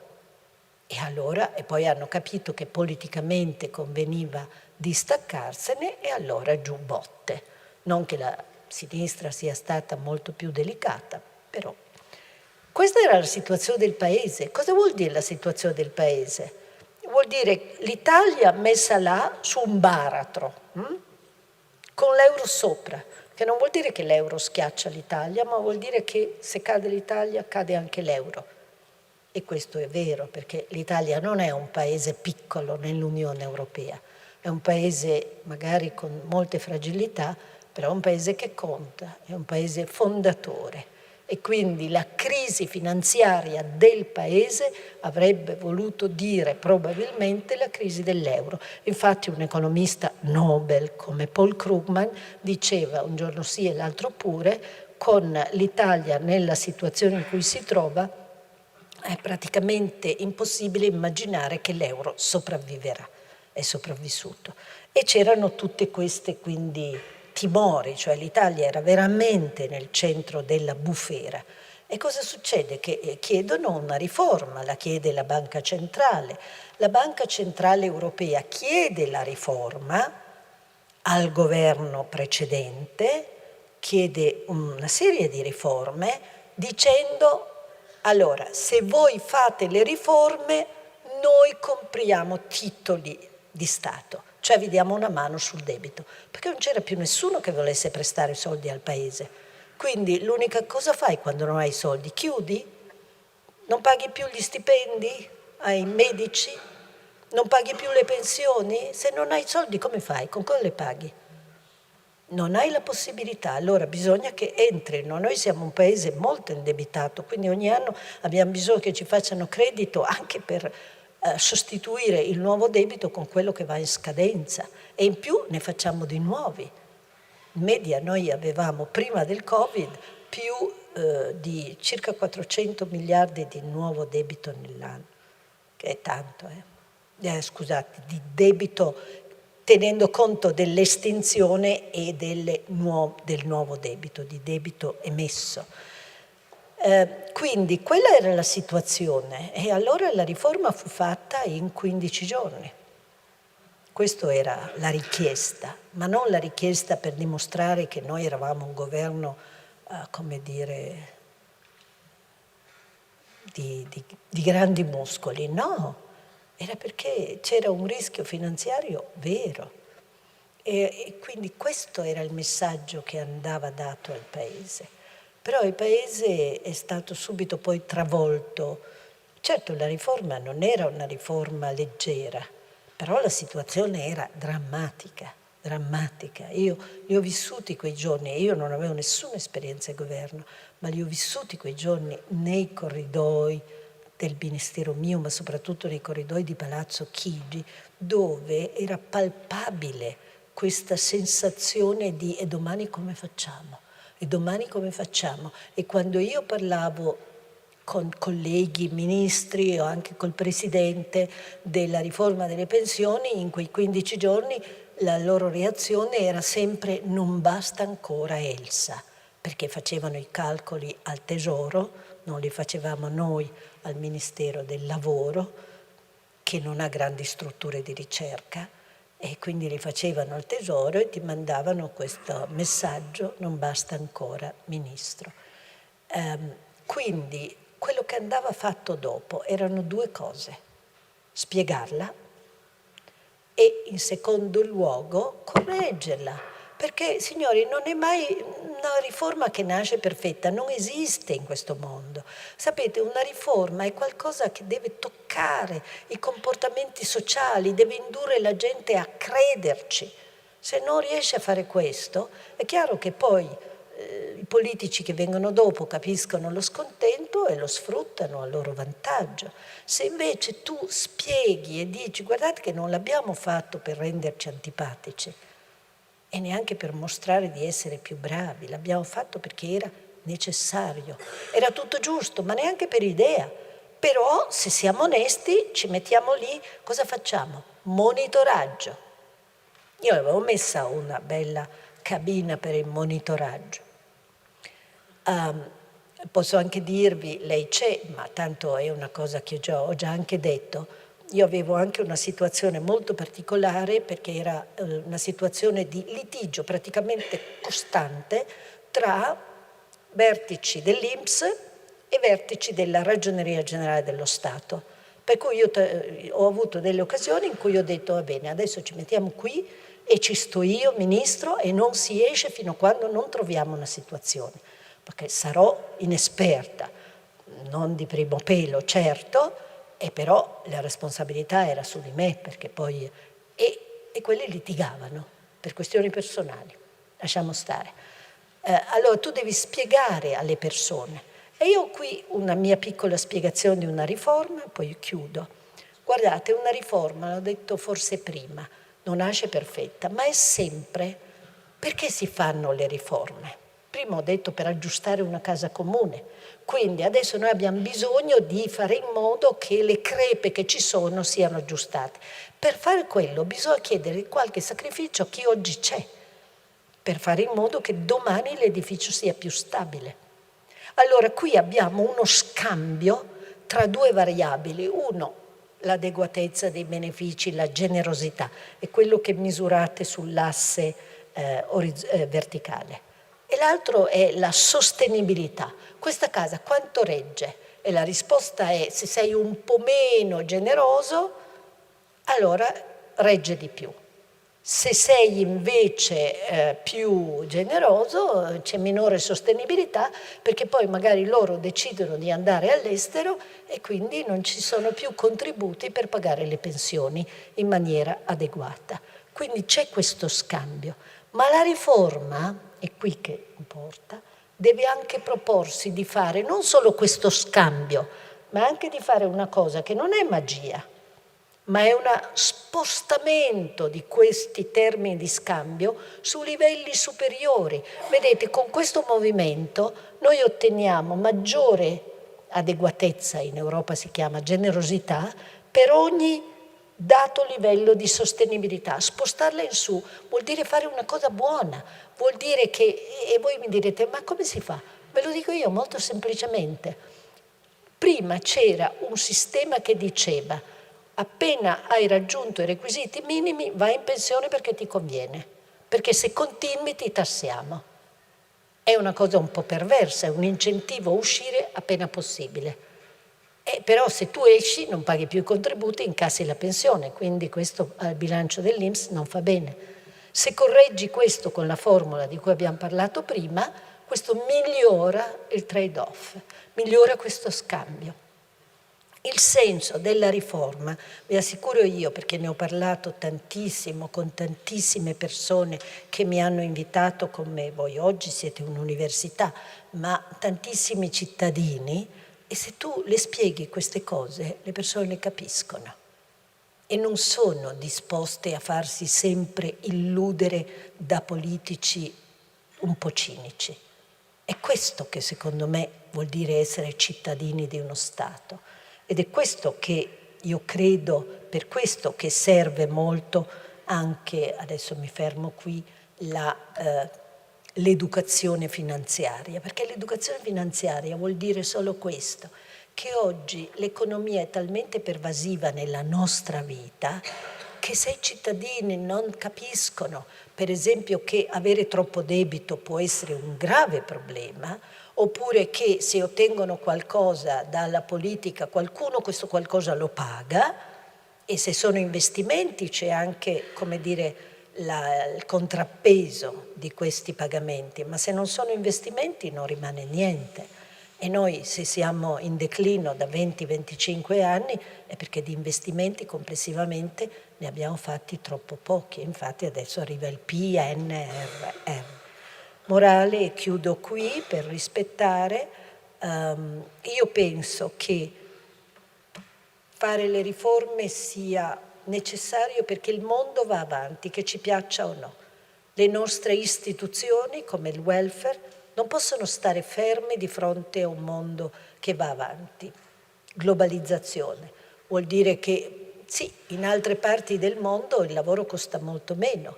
E poi hanno capito che politicamente conveniva distaccarsene e allora giù botte. Non che la sinistra sia stata molto più delicata, però. Questa era la situazione del Paese. Cosa vuol dire la situazione del Paese? Vuol dire l'Italia messa là su un baratro, con l'euro sopra, che non vuol dire che l'euro schiaccia l'Italia, ma vuol dire che se cade l'Italia cade anche l'euro. E questo è vero, perché l'Italia non è un paese piccolo nell'Unione Europea, è un paese magari con molte fragilità, però è un paese che conta, è un paese fondatore. E quindi la crisi finanziaria del paese avrebbe voluto dire probabilmente la crisi dell'euro. Infatti un economista Nobel come Paul Krugman diceva un giorno sì e l'altro pure, con l'Italia nella situazione in cui si trova è praticamente impossibile immaginare che l'euro sopravviverà. È sopravvissuto. E c'erano tutte queste quindi timori, cioè l'Italia era veramente nel centro della bufera. E cosa succede? Che chiedono una riforma, la chiede la Banca Centrale. La Banca Centrale Europea chiede la riforma al governo precedente, chiede una serie di riforme dicendo allora, se voi fate le riforme, noi compriamo titoli di Stato, cioè vi diamo una mano sul debito, perché non c'era più nessuno che volesse prestare soldi al paese. Quindi l'unica cosa fai quando non hai soldi? Chiudi? Non paghi più gli stipendi ai medici? Non paghi più le pensioni? Se non hai soldi come fai? Con cosa le paghi? Non hai la possibilità, allora bisogna che entrino. Noi siamo un paese molto indebitato, quindi ogni anno abbiamo bisogno che ci facciano credito anche per sostituire il nuovo debito con quello che va in scadenza e in più ne facciamo di nuovi. In media noi avevamo prima del Covid più di circa 400 miliardi di nuovo debito nell'anno, che è tanto, scusate, di debito tenendo conto dell'estinzione e del nuovo debito, di debito emesso. Quindi quella era la situazione e allora la riforma fu fatta in 15 giorni. Questa era la richiesta, ma non la richiesta per dimostrare che noi eravamo un governo, come dire, di grandi muscoli, no, era perché c'era un rischio finanziario vero e quindi questo era il messaggio che andava dato al Paese. Però il Paese è stato subito poi travolto. Certo, la riforma non era una riforma leggera, però la situazione era drammatica, drammatica. Io li ho vissuti quei giorni, io non avevo nessuna esperienza di governo, ma li ho vissuti quei giorni nei corridoi del Ministero mio, ma soprattutto nei corridoi di Palazzo Chigi, dove era palpabile questa sensazione di e domani come facciamo? E domani come facciamo? E quando io parlavo con colleghi, ministri o anche col Presidente della riforma delle pensioni, in quei 15 giorni la loro reazione era sempre non basta ancora Elsa, perché facevano i calcoli al Tesoro, non li facevamo noi al Ministero del Lavoro, che non ha grandi strutture di ricerca, e quindi li facevano al Tesoro e ti mandavano questo messaggio, non basta ancora, Ministro. Quindi quello che andava fatto dopo erano due cose: spiegarla e in secondo luogo correggerla. Perché, signori, non è mai una riforma che nasce perfetta, non esiste in questo mondo. Sapete, una riforma è qualcosa che deve toccare i comportamenti sociali, deve indurre la gente a crederci. Se non riesce a fare questo, è chiaro che poi I politici che vengono dopo capiscono lo scontento e lo sfruttano a loro vantaggio. Se invece tu spieghi e dici guardate che non l'abbiamo fatto per renderci antipatici e neanche per mostrare di essere più bravi, l'abbiamo fatto perché era necessario, era tutto giusto, ma neanche per idea. Però se siamo onesti ci mettiamo lì, cosa facciamo? Monitoraggio. Io avevo messa una bella cabina per il monitoraggio. Posso anche dirvi, lei c'è, ma tanto è una cosa che ho già anche detto, io avevo anche una situazione molto particolare perché era una situazione di litigio praticamente costante tra vertici dell'INPS e vertici della Ragioneria Generale dello Stato. Per cui io ho avuto delle occasioni in cui ho detto va bene, adesso ci mettiamo qui e ci sto io, Ministro, e non si esce fino a quando non troviamo una situazione, perché sarò inesperta, non di primo pelo, certo, e però la responsabilità era su di me, perché poi... E quelli litigavano per questioni personali, lasciamo stare. Allora tu devi spiegare alle persone. E io ho qui una mia piccola spiegazione di una riforma, poi chiudo. Guardate, una riforma, l'ho detto forse prima, non nasce perfetta, ma è sempre perché si fanno le riforme. Prima ho detto per aggiustare una casa comune, quindi adesso noi abbiamo bisogno di fare in modo che le crepe che ci sono siano aggiustate. Per fare quello bisogna chiedere qualche sacrificio a chi oggi c'è, per fare in modo che domani l'edificio sia più stabile. Allora qui abbiamo uno scambio tra due variabili, uno l'adeguatezza dei benefici, la generosità, è quello che misurate sull'asse verticale, e l'altro è la sostenibilità. Questa casa quanto regge? E la risposta è se sei un po' meno generoso, allora regge di più. Se sei invece più generoso c'è minore sostenibilità, perché poi magari loro decidono di andare all'estero e quindi non ci sono più contributi per pagare le pensioni in maniera adeguata. Quindi c'è questo scambio, ma la riforma, è qui che importa, deve anche proporsi di fare non solo questo scambio, ma anche di fare una cosa che non è magia, ma è un spostamento di questi termini di scambio su livelli superiori. Vedete, con questo movimento noi otteniamo maggiore adeguatezza, in Europa si chiama generosità, per ogni dato livello di sostenibilità. Spostarla in su vuol dire fare una cosa buona, vuol dire che, e voi mi direte, ma come si fa? Ve lo dico io molto semplicemente. Prima c'era un sistema che diceva appena hai raggiunto i requisiti minimi vai in pensione perché ti conviene, perché se continui ti tassiamo. È una cosa un po' perversa, è un incentivo a uscire appena possibile. Però se tu esci non paghi più i contributi, incassi la pensione, quindi questo al bilancio dell'INPS non fa bene. Se correggi questo con la formula di cui abbiamo parlato prima, questo migliora il trade-off, migliora questo scambio. Il senso della riforma, vi assicuro io, perché ne ho parlato tantissimo con tantissime persone che mi hanno invitato con me, voi oggi siete un'università, ma tantissimi cittadini, e se tu le spieghi queste cose, le persone le capiscono e non sono disposte a farsi sempre illudere da politici un po' cinici. È questo che secondo me vuol dire essere cittadini di uno Stato. Ed è questo che io credo, per questo che serve molto anche, adesso mi fermo qui, l'educazione finanziaria, perché l'educazione finanziaria vuol dire solo questo, che oggi l'economia è talmente pervasiva nella nostra vita che se i cittadini non capiscono, per esempio, che avere troppo debito può essere un grave problema, oppure che se ottengono qualcosa dalla politica qualcuno questo qualcosa lo paga, e se sono investimenti c'è anche, come dire, il contrappeso di questi pagamenti, ma se non sono investimenti non rimane niente. E noi se siamo in declino da 20-25 anni è perché di investimenti complessivamente ne abbiamo fatti troppo pochi, infatti adesso arriva il PNRR. morale, e chiudo qui per rispettare, io penso che fare le riforme sia necessario perché il mondo va avanti, che ci piaccia o no. Le nostre istituzioni, come il welfare, non possono stare ferme di fronte a un mondo che va avanti. Globalizzazione vuol dire che sì, in altre parti del mondo il lavoro costa molto meno.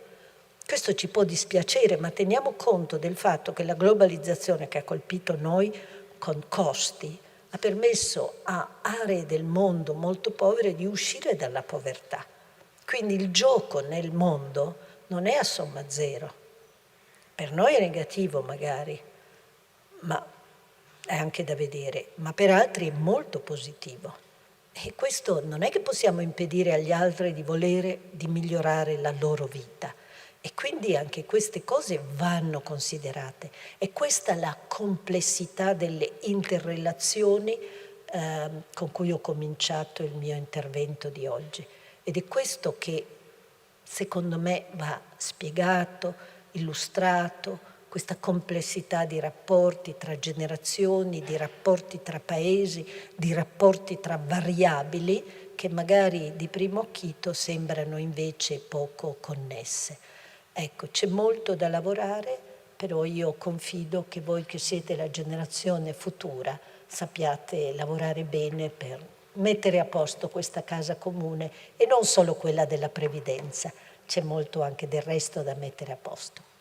Questo ci può dispiacere, ma teniamo conto del fatto che la globalizzazione che ha colpito noi con costi ha permesso a aree del mondo molto povere di uscire dalla povertà. Quindi il gioco nel mondo non è a somma zero. Per noi è negativo magari, ma è anche da vedere, ma per altri è molto positivo. E questo non è che possiamo impedire agli altri di volere di migliorare la loro vita. E quindi anche queste cose vanno considerate. E questa è la complessità delle interrelazioni con cui ho cominciato il mio intervento di oggi. Ed è questo che secondo me va spiegato, illustrato, questa complessità di rapporti tra generazioni, di rapporti tra paesi, di rapporti tra variabili che magari di primo acchito sembrano invece poco connesse. Ecco, c'è molto da lavorare, però io confido che voi che siete la generazione futura sappiate lavorare bene per mettere a posto questa casa comune e non solo quella della previdenza, c'è molto anche del resto da mettere a posto.